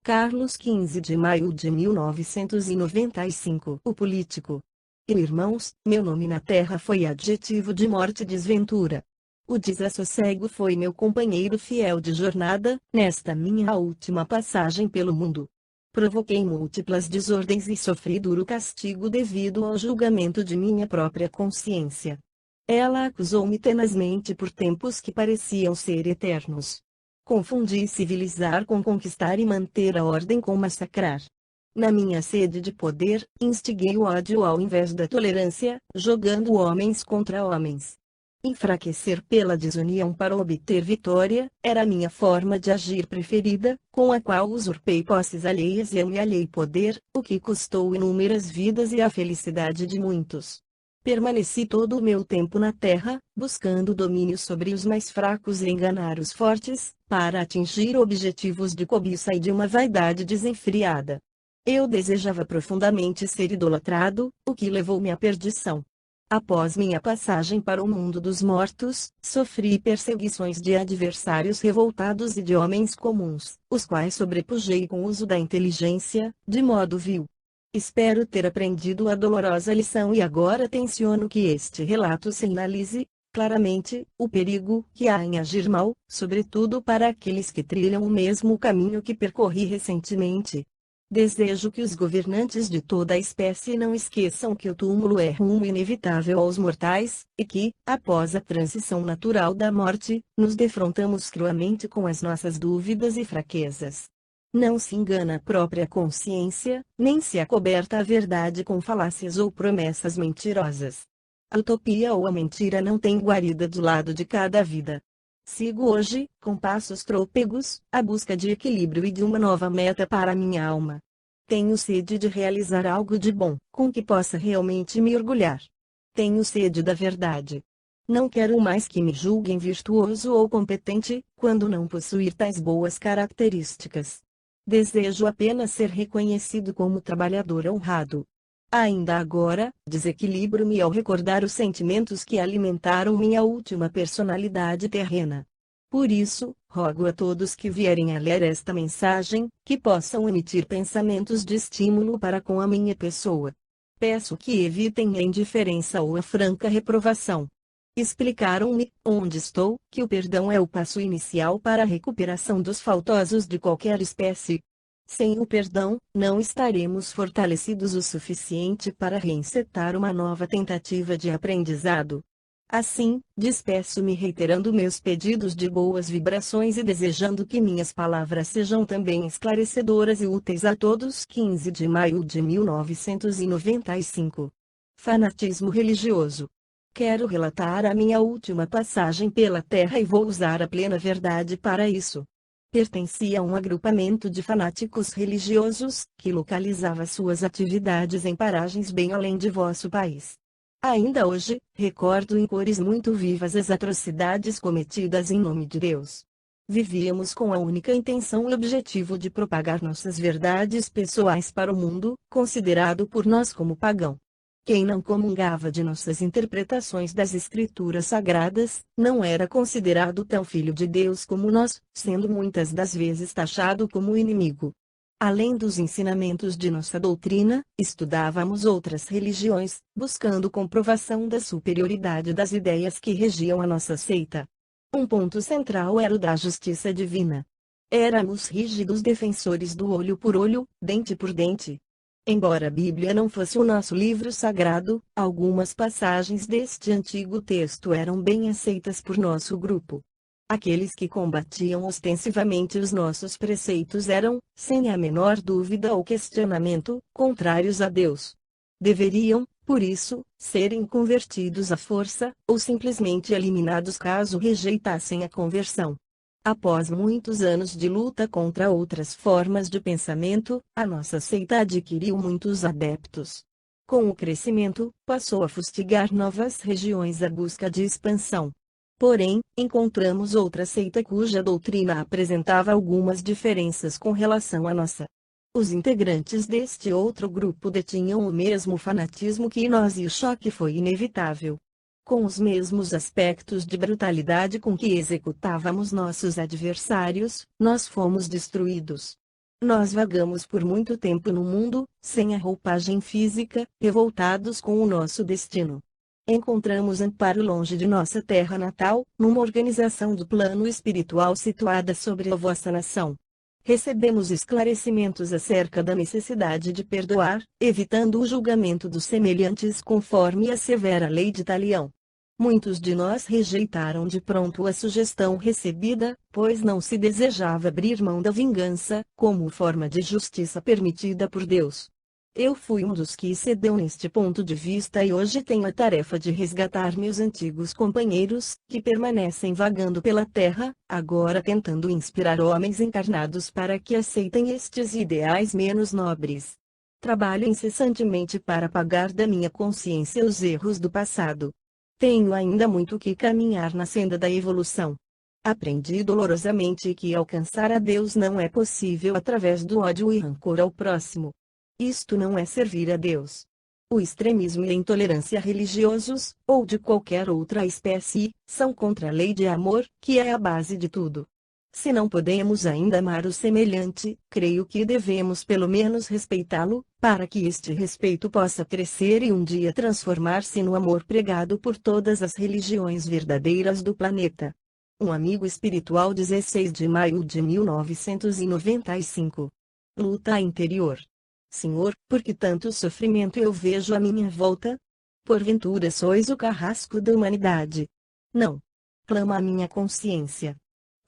Carlos 15 de maio de 1995. O político. Irmãos, meu nome na terra foi adjetivo de morte e desventura. O desassossego foi meu companheiro fiel de jornada, nesta minha última passagem pelo mundo. Provoquei múltiplas desordens e sofri duro castigo devido ao julgamento de minha própria consciência. Ela acusou-me tenazmente por tempos que pareciam ser eternos. Confundi civilizar com conquistar e manter a ordem com massacrar. Na minha sede de poder, instiguei o ódio ao invés da tolerância, jogando homens contra homens. Enfraquecer pela desunião para obter vitória, era a minha forma de agir preferida, com a qual usurpei posses alheias e amealhei poder, o que custou inúmeras vidas e a felicidade de muitos. Permaneci todo o meu tempo na terra, buscando domínio sobre os mais fracos e enganar os fortes, para atingir objetivos de cobiça e de uma vaidade desenfreada. Eu desejava profundamente ser idolatrado, o que levou-me à perdição. Após minha passagem para o mundo dos mortos, sofri perseguições de adversários revoltados e de homens comuns, os quais sobrepujei com o uso da inteligência, de modo vil. Espero ter aprendido a dolorosa lição e agora tenciono que este relato sinalize, claramente, o perigo que há em agir mal, sobretudo para aqueles que trilham o mesmo caminho que percorri recentemente. Desejo que os governantes de toda a espécie não esqueçam que o túmulo é rumo inevitável aos mortais, e que, após a transição natural da morte, nos defrontamos cruamente com as nossas dúvidas e fraquezas. Não se engana a própria consciência, nem se acoberta a verdade com falácias ou promessas mentirosas. A utopia ou a mentira não tem guarida do lado de cada vida. Sigo hoje, com passos trôpegos, a busca de equilíbrio e de uma nova meta para minha alma. Tenho sede de realizar algo de bom, com que possa realmente me orgulhar. Tenho sede da verdade. Não quero mais que me julguem virtuoso ou competente, quando não possuir tais boas características. Desejo apenas ser reconhecido como trabalhador honrado. Ainda agora, desequilibro-me ao recordar os sentimentos que alimentaram minha última personalidade terrena. Por isso, rogo a todos que vierem a ler esta mensagem, que possam emitir pensamentos de estímulo para com a minha pessoa. Peço que evitem a indiferença ou a franca reprovação. Explicaram-me, onde estou, que o perdão é o passo inicial para a recuperação dos faltosos de qualquer espécie. Sem o perdão, não estaremos fortalecidos o suficiente para reencetar uma nova tentativa de aprendizado. Assim, despeço-me reiterando meus pedidos de boas vibrações e desejando que minhas palavras sejam também esclarecedoras e úteis a todos. 15 de maio de 1995. Fanatismo religioso. Quero relatar a minha última passagem pela Terra e vou usar a plena verdade para isso. Pertencia a um agrupamento de fanáticos religiosos, que localizava suas atividades em paragens bem além de vosso país. Ainda hoje, recordo em cores muito vivas as atrocidades cometidas em nome de Deus. Vivíamos com a única intenção e objetivo de propagar nossas verdades pessoais para o mundo, considerado por nós como pagão. Quem não comungava de nossas interpretações das Escrituras Sagradas, não era considerado tão filho de Deus como nós, sendo muitas das vezes taxado como inimigo. Além dos ensinamentos de nossa doutrina, estudávamos outras religiões, buscando comprovação da superioridade das ideias que regiam a nossa seita. Um ponto central era o da justiça divina. Éramos rígidos defensores do olho por olho, dente por dente. Embora a Bíblia não fosse o nosso livro sagrado, algumas passagens deste antigo texto eram bem aceitas por nosso grupo. Aqueles que combatiam ostensivamente os nossos preceitos eram, sem a menor dúvida ou questionamento, contrários a Deus. Deveriam, por isso, serem convertidos à força, ou simplesmente eliminados caso rejeitassem a conversão. Após muitos anos de luta contra outras formas de pensamento, a nossa seita adquiriu muitos adeptos. Com o crescimento, passou a fustigar novas regiões à busca de expansão. Porém, encontramos outra seita cuja doutrina apresentava algumas diferenças com relação à nossa. Os integrantes deste outro grupo detinham o mesmo fanatismo que nós e o choque foi inevitável. Com os mesmos aspectos de brutalidade com que executávamos nossos adversários, nós fomos destruídos. Nós vagamos por muito tempo no mundo, sem a roupagem física, revoltados com o nosso destino. Encontramos amparo longe de nossa terra natal, numa organização do plano espiritual situada sobre a vossa nação. Recebemos esclarecimentos acerca da necessidade de perdoar, evitando o julgamento dos semelhantes conforme a severa lei de Talião. Muitos de nós rejeitaram de pronto a sugestão recebida, pois não se desejava abrir mão da vingança, como forma de justiça permitida por Deus. Eu fui um dos que cedeu neste ponto de vista e hoje tenho a tarefa de resgatar meus antigos companheiros, que permanecem vagando pela terra, agora tentando inspirar homens encarnados para que aceitem estes ideais menos nobres. Trabalho incessantemente para apagar da minha consciência os erros do passado. Tenho ainda muito que caminhar na senda da evolução. Aprendi dolorosamente que alcançar a Deus não é possível através do ódio e rancor ao próximo. Isto não é servir a Deus. O extremismo e a intolerância religiosos, ou de qualquer outra espécie, são contra a lei de amor, que é a base de tudo. Se não podemos ainda amar o semelhante, creio que devemos pelo menos respeitá-lo, para que este respeito possa crescer e um dia transformar-se no amor pregado por todas as religiões verdadeiras do planeta. Um amigo espiritual 16 de maio de 1995. Luta interior. Senhor, por que tanto sofrimento eu vejo à minha volta? Porventura sois o carrasco da humanidade? Não. Clama a minha consciência.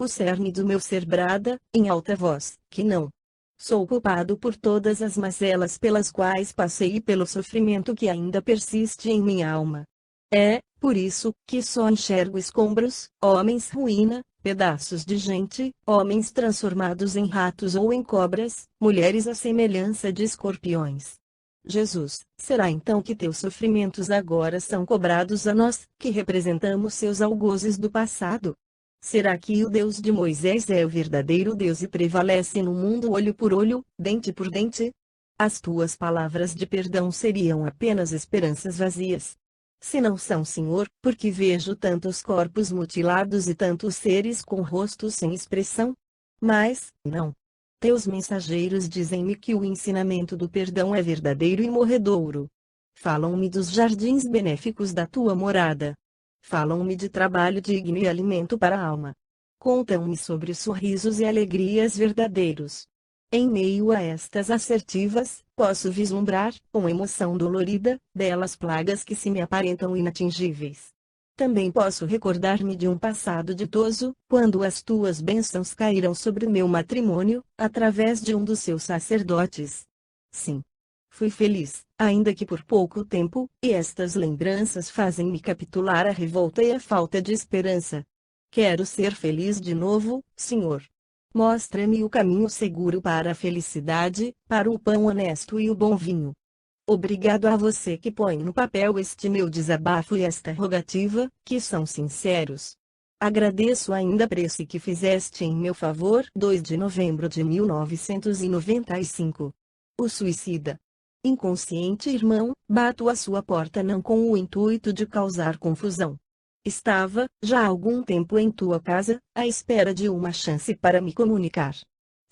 O cerne do meu ser brada, em alta voz, que não. Sou culpado por todas as mazelas pelas quais passei e pelo sofrimento que ainda persiste em minha alma. É, por isso, que só enxergo escombros, homens ruína, pedaços de gente, homens transformados em ratos ou em cobras, mulheres à semelhança de escorpiões. Jesus, será então que teus sofrimentos agora são cobrados a nós, que representamos seus algozes do passado? Será que o Deus de Moisés é o verdadeiro Deus e prevalece no mundo olho por olho, dente por dente? As tuas palavras de perdão seriam apenas esperanças vazias. Se não são, Senhor, porque vejo tantos corpos mutilados e tantos seres com rostos sem expressão? Mas, não. Teus mensageiros dizem-me que o ensinamento do perdão é verdadeiro e morredouro. Falam-me dos jardins benéficos da tua morada. Falam-me de trabalho digno e alimento para a alma. Contam-me sobre sorrisos e alegrias verdadeiros. Em meio a estas assertivas, posso vislumbrar, com emoção dolorida, belas plagas que se me aparentam inatingíveis. Também posso recordar-me de um passado ditoso, quando as tuas bênçãos caíram sobre meu matrimônio, através de um dos seus sacerdotes. Sim. Fui feliz, ainda que por pouco tempo, e estas lembranças fazem-me capitular a revolta e a falta de esperança. Quero ser feliz de novo, Senhor. Mostra-me o caminho seguro para a felicidade, para o pão honesto e o bom vinho. Obrigado a você que põe no papel este meu desabafo e esta rogativa, que são sinceros. Agradeço ainda a prece que fizeste em meu favor. 2 de novembro de 1995. O suicida. Inconsciente irmão, bato à sua porta não com o intuito de causar confusão. Estava, já há algum tempo em tua casa, à espera de uma chance para me comunicar.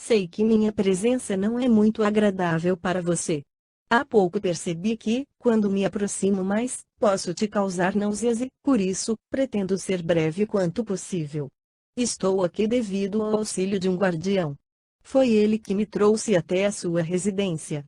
Sei que minha presença não é muito agradável para você. Há pouco percebi que, quando me aproximo mais, posso te causar náuseas e, por isso, pretendo ser breve quanto possível. Estou aqui devido ao auxílio de um guardião. Foi ele que me trouxe até a sua residência.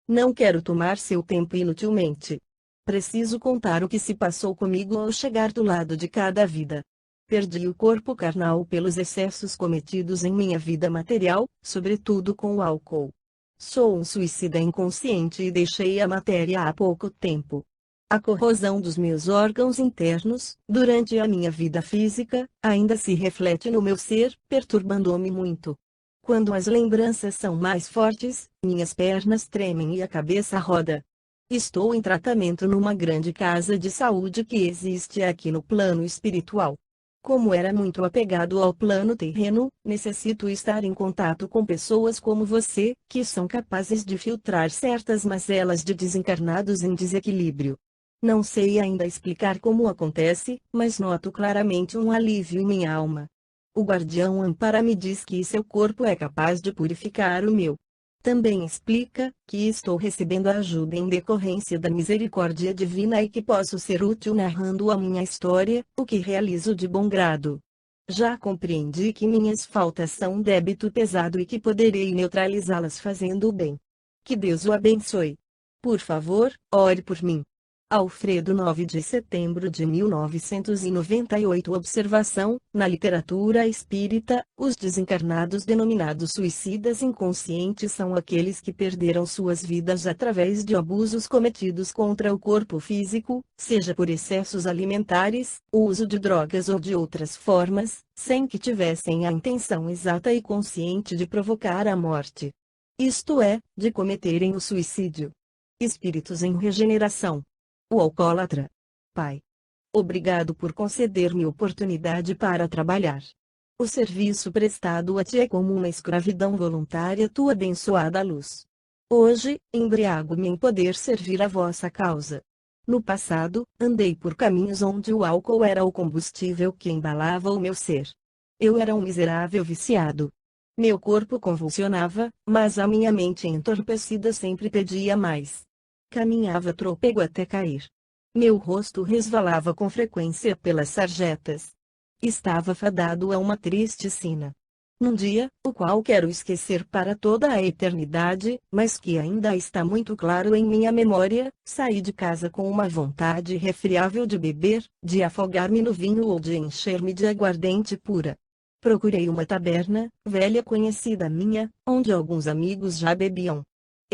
Não quero tomar seu tempo inutilmente. Preciso contar o que se passou comigo ao chegar do lado de cada vida. Perdi o corpo carnal pelos excessos cometidos em minha vida material, sobretudo com o álcool. Sou um suicida inconsciente e deixei a matéria há pouco tempo. A corrosão dos meus órgãos internos, durante a minha vida física, ainda se reflete no meu ser, perturbando-me muito. Quando as lembranças são mais fortes, minhas pernas tremem e a cabeça roda. Estou em tratamento numa grande casa de saúde que existe aqui no plano espiritual. Como era muito apegado ao plano terreno, necessito estar em contato com pessoas como você, que são capazes de filtrar certas mazelas de desencarnados em desequilíbrio. Não sei ainda explicar como acontece, mas noto claramente um alívio em minha alma. O guardião Ampara me diz que seu corpo é capaz de purificar o meu. Também explica que estou recebendo ajuda em decorrência da misericórdia divina e que posso ser útil narrando a minha história, o que realizo de bom grado. Já compreendi que minhas faltas são um débito pesado e que poderei neutralizá-las fazendo o bem. Que Deus o abençoe. Por favor, ore por mim. Alfredo 9 de setembro de 1998 Observação: na literatura espírita, os desencarnados denominados suicidas inconscientes são aqueles que perderam suas vidas através de abusos cometidos contra o corpo físico, seja por excessos alimentares, uso de drogas ou de outras formas, sem que tivessem a intenção exata e consciente de provocar a morte. Isto é, de cometerem o suicídio. Espíritos em regeneração. O alcoólatra. Pai. Obrigado por conceder-me oportunidade para trabalhar. O serviço prestado a ti é como uma escravidão voluntária, tua abençoada luz. Hoje, embriago-me em poder servir a vossa causa. No passado, andei por caminhos onde o álcool era o combustível que embalava o meu ser. Eu era um miserável viciado. Meu corpo convulsionava, mas a minha mente entorpecida sempre pedia mais. Caminhava trôpego até cair. Meu rosto resvalava com frequência pelas sarjetas. Estava fadado a uma triste sina. Num dia, o qual quero esquecer para toda a eternidade, mas que ainda está muito claro em minha memória, saí de casa com uma vontade irrefriável de beber, de afogar-me no vinho ou de encher-me de aguardente pura. Procurei uma taberna, velha conhecida minha, onde alguns amigos já bebiam.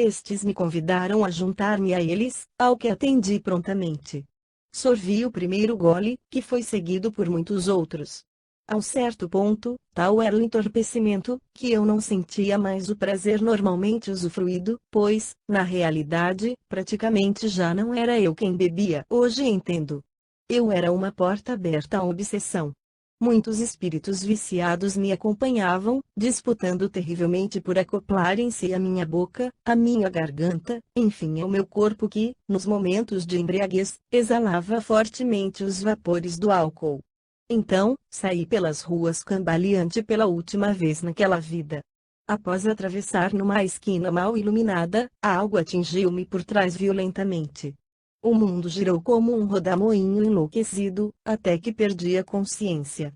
Estes me convidaram a juntar-me a eles, ao que atendi prontamente. Sorvi o primeiro gole, que foi seguido por muitos outros. A um certo ponto, tal era o entorpecimento, que eu não sentia mais o prazer normalmente usufruído, pois, na realidade, praticamente já não era eu quem bebia. Hoje entendo. Eu era uma porta aberta à obsessão. Muitos espíritos viciados me acompanhavam, disputando terrivelmente por acoplarem-se à minha boca, à minha garganta, enfim ao meu corpo que, nos momentos de embriaguez, exalava fortemente os vapores do álcool. Então, saí pelas ruas cambaleante pela última vez naquela vida. Após atravessar numa esquina mal iluminada, algo atingiu-me por trás violentamente. O mundo girou como um rodamoinho enlouquecido, até que perdi a consciência.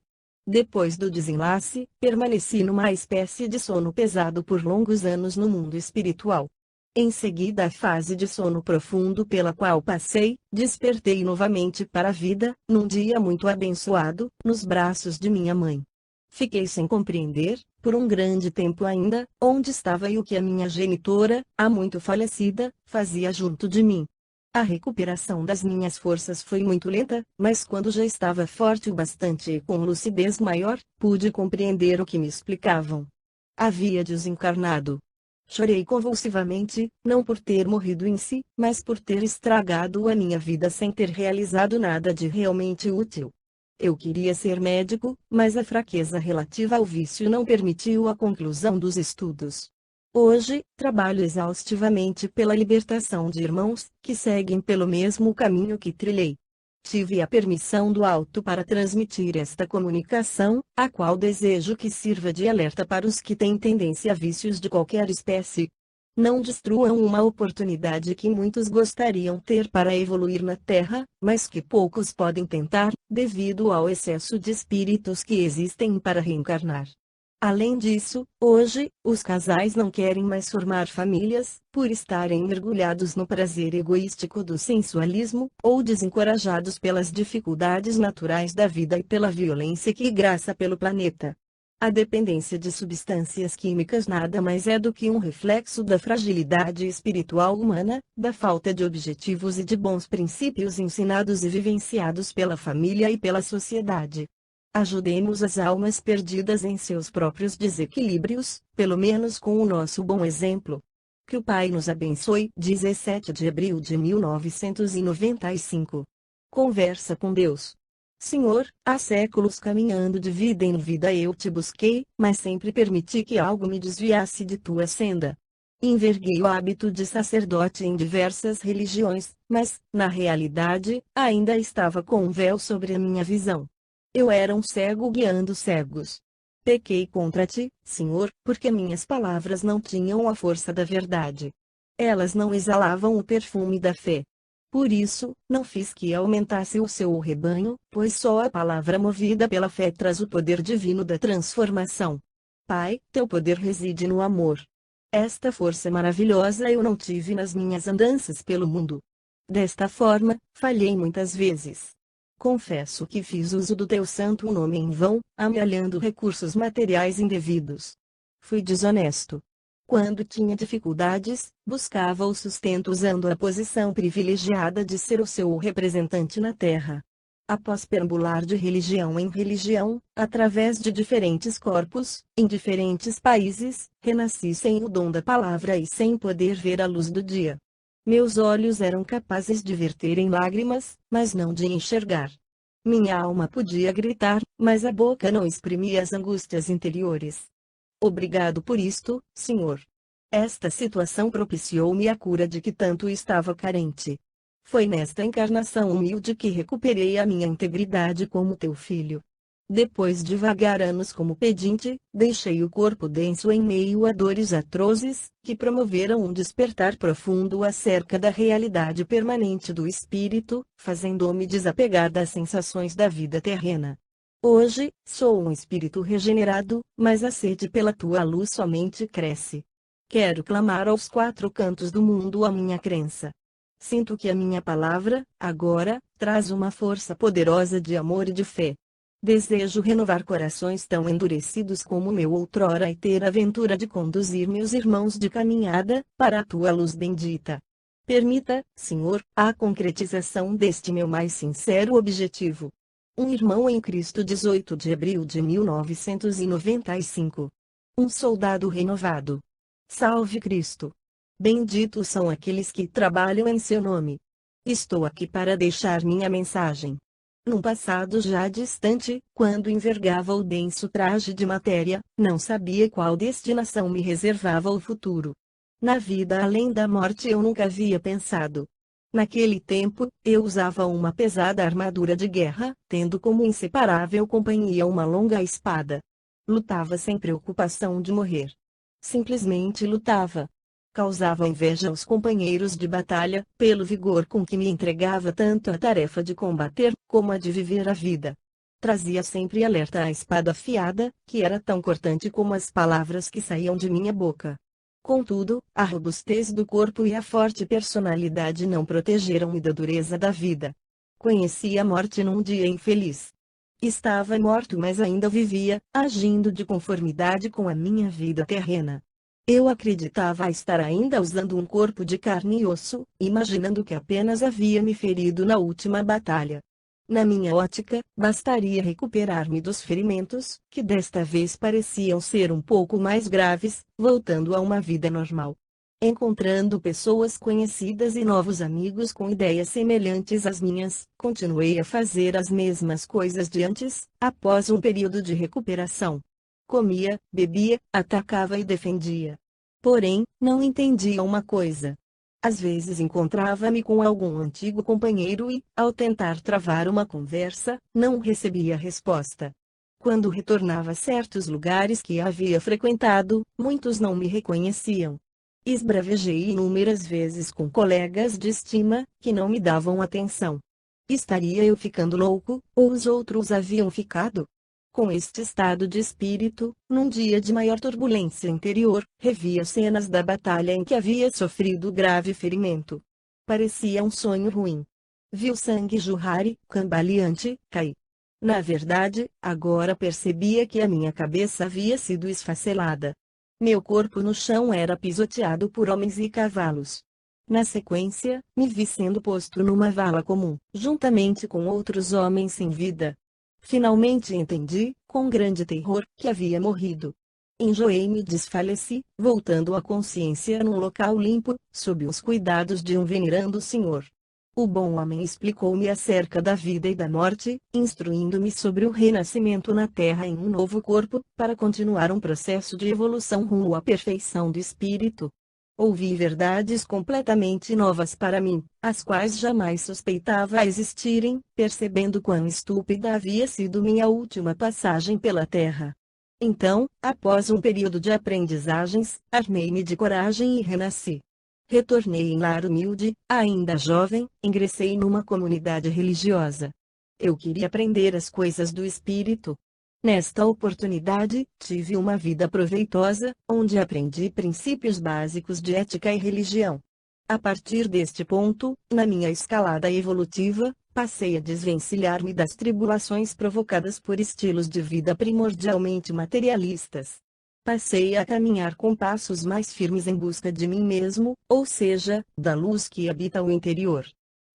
Depois do desenlace, permaneci numa espécie de sono pesado por longos anos no mundo espiritual. Em seguida, a fase de sono profundo pela qual passei, despertei novamente para a vida, num dia muito abençoado, nos braços de minha mãe. Fiquei sem compreender, por um grande tempo ainda, onde estava e o que a minha genitora, há muito falecida, fazia junto de mim. A recuperação das minhas forças foi muito lenta, mas quando já estava forte o bastante e com lucidez maior, pude compreender o que me explicavam. Havia desencarnado. Chorei convulsivamente, não por ter morrido em si, mas por ter estragado a minha vida sem ter realizado nada de realmente útil. Eu queria ser médico, mas a fraqueza relativa ao vício não permitiu a conclusão dos estudos. Hoje, trabalho exaustivamente pela libertação de irmãos que seguem pelo mesmo caminho que trilhei. Tive a permissão do alto para transmitir esta comunicação, a qual desejo que sirva de alerta para os que têm tendência a vícios de qualquer espécie. Não destruam uma oportunidade que muitos gostariam ter para evoluir na Terra, mas que poucos podem tentar, devido ao excesso de espíritos que existem para reencarnar. Além disso, hoje, os casais não querem mais formar famílias, por estarem mergulhados no prazer egoístico do sensualismo, ou desencorajados pelas dificuldades naturais da vida e pela violência que graça pelo planeta. A dependência de substâncias químicas nada mais é do que um reflexo da fragilidade espiritual humana, da falta de objetivos e de bons princípios ensinados e vivenciados pela família e pela sociedade. Ajudemos as almas perdidas em seus próprios desequilíbrios, pelo menos com o nosso bom exemplo. Que o Pai nos abençoe. 17 de abril de 1995. Conversa com Deus. Senhor, há séculos caminhando de vida em vida eu te busquei, mas sempre permiti que algo me desviasse de tua senda. Enverguei o hábito de sacerdote em diversas religiões, mas, na realidade, ainda estava com um véu sobre a minha visão. Eu era um cego guiando cegos. Pequei contra ti, Senhor, porque minhas palavras não tinham a força da verdade. Elas não exalavam o perfume da fé. Por isso, não fiz que aumentasse o seu rebanho, pois só a palavra movida pela fé traz o poder divino da transformação. Pai, teu poder reside no amor. Esta força maravilhosa eu não tive nas minhas andanças pelo mundo. Desta forma, falhei muitas vezes. Confesso que fiz uso do teu santo nome em vão, amealhando recursos materiais indevidos. Fui desonesto. Quando tinha dificuldades, buscava o sustento usando a posição privilegiada de ser o seu representante na Terra. Após perambular de religião em religião, através de diferentes corpos, em diferentes países, renasci sem o dom da palavra e sem poder ver a luz do dia. Meus olhos eram capazes de verter em lágrimas, mas não de enxergar. Minha alma podia gritar, mas a boca não exprimia as angústias interiores. Obrigado por isto, Senhor. Esta situação propiciou-me a cura de que tanto estava carente. Foi nesta encarnação humilde que recuperei a minha integridade como teu filho. Depois de vagar anos como pedinte, deixei o corpo denso em meio a dores atrozes, que promoveram um despertar profundo acerca da realidade permanente do espírito, fazendo-me desapegar das sensações da vida terrena. Hoje, sou um espírito regenerado, mas a sede pela tua luz somente cresce. Quero clamar aos quatro cantos do mundo a minha crença. Sinto que a minha palavra, agora, traz uma força poderosa de amor e de fé. Desejo renovar corações tão endurecidos como o meu outrora e ter a ventura de conduzir meus irmãos de caminhada, para a tua luz bendita. Permita, Senhor, a concretização deste meu mais sincero objetivo. Um irmão em Cristo 18 de abril de 1995. Um soldado renovado. Salve Cristo! Benditos são aqueles que trabalham em seu nome. Estou aqui para deixar minha mensagem. Num passado já distante, quando envergava o denso traje de matéria, não sabia qual destinação me reservava o futuro. Na vida além da morte eu nunca havia pensado. Naquele tempo, eu usava uma pesada armadura de guerra, tendo como inseparável companhia uma longa espada. Lutava sem preocupação de morrer. Simplesmente lutava. Causava inveja aos companheiros de batalha, pelo vigor com que me entregava tanto a tarefa de combater, como a de viver a vida. Trazia sempre alerta a espada afiada, que era tão cortante como as palavras que saíam de minha boca. Contudo, a robustez do corpo e a forte personalidade não protegeram-me da dureza da vida. Conheci a morte num dia infeliz. Estava morto, mas ainda vivia, agindo de conformidade com a minha vida terrena. Eu acreditava estar ainda usando um corpo de carne e osso, imaginando que apenas havia me ferido na última batalha. Na minha ótica, bastaria recuperar-me dos ferimentos, que desta vez pareciam ser um pouco mais graves, voltando a uma vida normal. Encontrando pessoas conhecidas e novos amigos com ideias semelhantes às minhas, continuei a fazer as mesmas coisas de antes, após um período de recuperação. Comia, bebia, atacava e defendia. Porém, não entendia uma coisa. Às vezes encontrava-me com algum antigo companheiro e, ao tentar travar uma conversa, não recebia resposta. Quando retornava a certos lugares que havia frequentado, muitos não me reconheciam. Esbravejei inúmeras vezes com colegas de estima, que não me davam atenção. Estaria eu ficando louco, ou os outros haviam ficado? Com este estado de espírito, num dia de maior turbulência interior, revia cenas da batalha em que havia sofrido grave ferimento. Parecia um sonho ruim. Vi o sangue jorrar e, cambaleante, caí. Na verdade, agora percebia que a minha cabeça havia sido esfacelada. Meu corpo no chão era pisoteado por homens e cavalos. Na sequência, me vi sendo posto numa vala comum, juntamente com outros homens sem vida. Finalmente entendi, com grande terror, que havia morrido. Enjoei-me e desfaleci, voltando à consciência num local limpo, sob os cuidados de um venerando senhor. O bom homem explicou-me acerca da vida e da morte, instruindo-me sobre o renascimento na Terra em um novo corpo, para continuar um processo de evolução rumo à perfeição do espírito. Ouvi verdades completamente novas para mim, as quais jamais suspeitava existirem, percebendo quão estúpida havia sido minha última passagem pela Terra. Então, após um período de aprendizagens, armei-me de coragem e renasci. Retornei em lar humilde, ainda jovem, ingressei numa comunidade religiosa. Eu queria aprender as coisas do espírito. Nesta oportunidade, tive uma vida proveitosa, onde aprendi princípios básicos de ética e religião. A partir deste ponto, na minha escalada evolutiva, passei a desvencilhar-me das tribulações provocadas por estilos de vida primordialmente materialistas. Passei a caminhar com passos mais firmes em busca de mim mesmo, ou seja, da luz que habita o interior.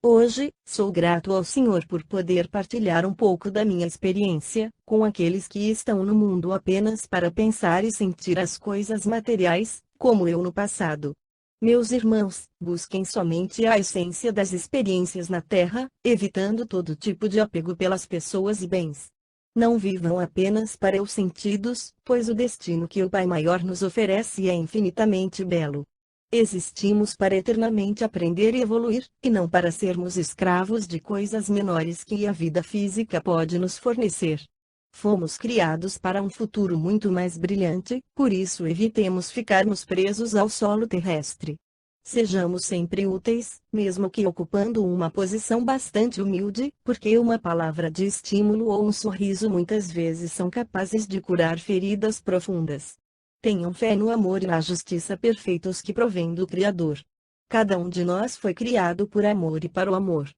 Hoje, sou grato ao Senhor por poder partilhar um pouco da minha experiência com aqueles que estão no mundo apenas para pensar e sentir as coisas materiais, como eu no passado. Meus irmãos, busquem somente a essência das experiências na Terra, evitando todo tipo de apego pelas pessoas e bens. Não vivam apenas para os sentidos, pois o destino que o Pai Maior nos oferece é infinitamente belo. Existimos para eternamente aprender e evoluir, e não para sermos escravos de coisas menores que a vida física pode nos fornecer. Fomos criados para um futuro muito mais brilhante, por isso evitemos ficarmos presos ao solo terrestre. Sejamos sempre úteis, mesmo que ocupando uma posição bastante humilde, porque uma palavra de estímulo ou um sorriso muitas vezes são capazes de curar feridas profundas. Tenham fé no amor e na justiça perfeitos que provém do Criador. Cada um de nós foi criado por amor e para o amor.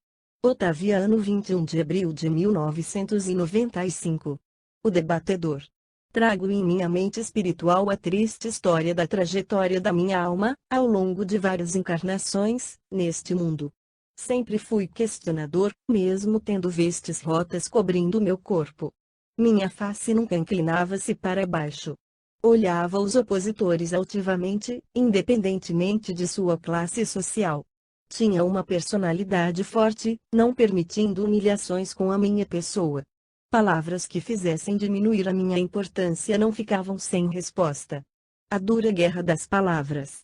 Otaviano, 21 de abril de 1995. O debatedor. Trago em minha mente espiritual a triste história da trajetória da minha alma, ao longo de várias encarnações, neste mundo. Sempre fui questionador, mesmo tendo vestes rotas cobrindo meu corpo. Minha face nunca inclinava-se para baixo. Olhava os opositores altivamente, independentemente de sua classe social. Tinha uma personalidade forte, não permitindo humilhações com a minha pessoa. Palavras que fizessem diminuir a minha importância não ficavam sem resposta. A dura guerra das palavras.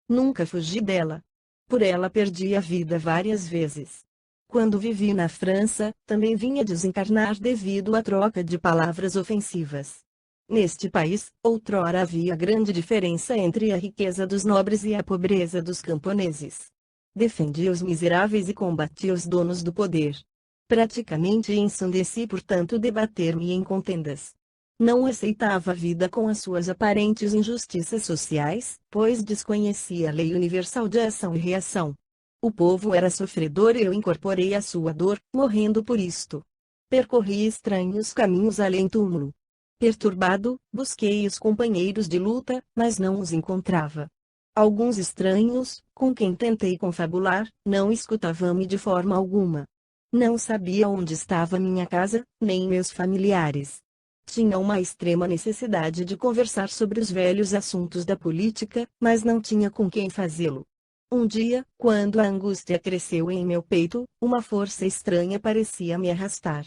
Nunca fugi dela. Por ela perdi a vida várias vezes. Quando vivi na França, também vinha desencarnar devido à troca de palavras ofensivas. Neste país, outrora havia grande diferença entre a riqueza dos nobres e a pobreza dos camponeses. Defendi os miseráveis e combati os donos do poder. Praticamente ensandeci por tanto debater-me em contendas. Não aceitava a vida com as suas aparentes injustiças sociais, pois desconhecia a lei universal de ação e reação. O povo era sofredor e eu incorporei a sua dor, morrendo por isto. Percorri estranhos caminhos além túmulo. Perturbado, busquei os companheiros de luta, mas não os encontrava. Alguns estranhos, com quem tentei confabular, não escutavam-me de forma alguma. Não sabia onde estava minha casa, nem meus familiares. Tinha uma extrema necessidade de conversar sobre os velhos assuntos da política, mas não tinha com quem fazê-lo. Um dia, quando a angústia cresceu em meu peito, uma força estranha parecia me arrastar.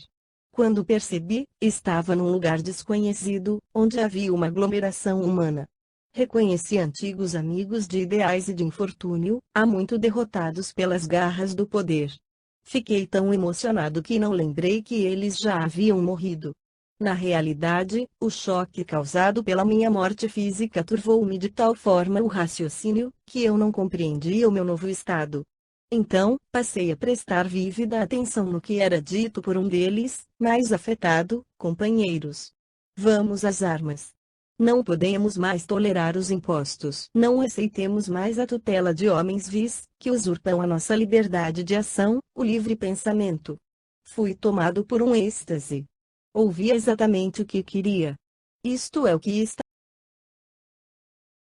Quando percebi, estava num lugar desconhecido, onde havia uma aglomeração humana. Reconheci antigos amigos de ideais e de infortúnio, há muito derrotados pelas garras do poder. Fiquei tão emocionado que não lembrei que eles já haviam morrido. Na realidade, o choque causado pela minha morte física turvou-me de tal forma o raciocínio, que eu não compreendia o meu novo estado. Então, passei a prestar vívida atenção no que era dito por um deles, mais afetado: companheiros, vamos às armas. Não podemos mais tolerar os impostos. Não aceitemos mais a tutela de homens vis, que usurpam a nossa liberdade de ação, o livre pensamento. Fui tomado por um êxtase. Ouvi exatamente o que queria. Isto é o que está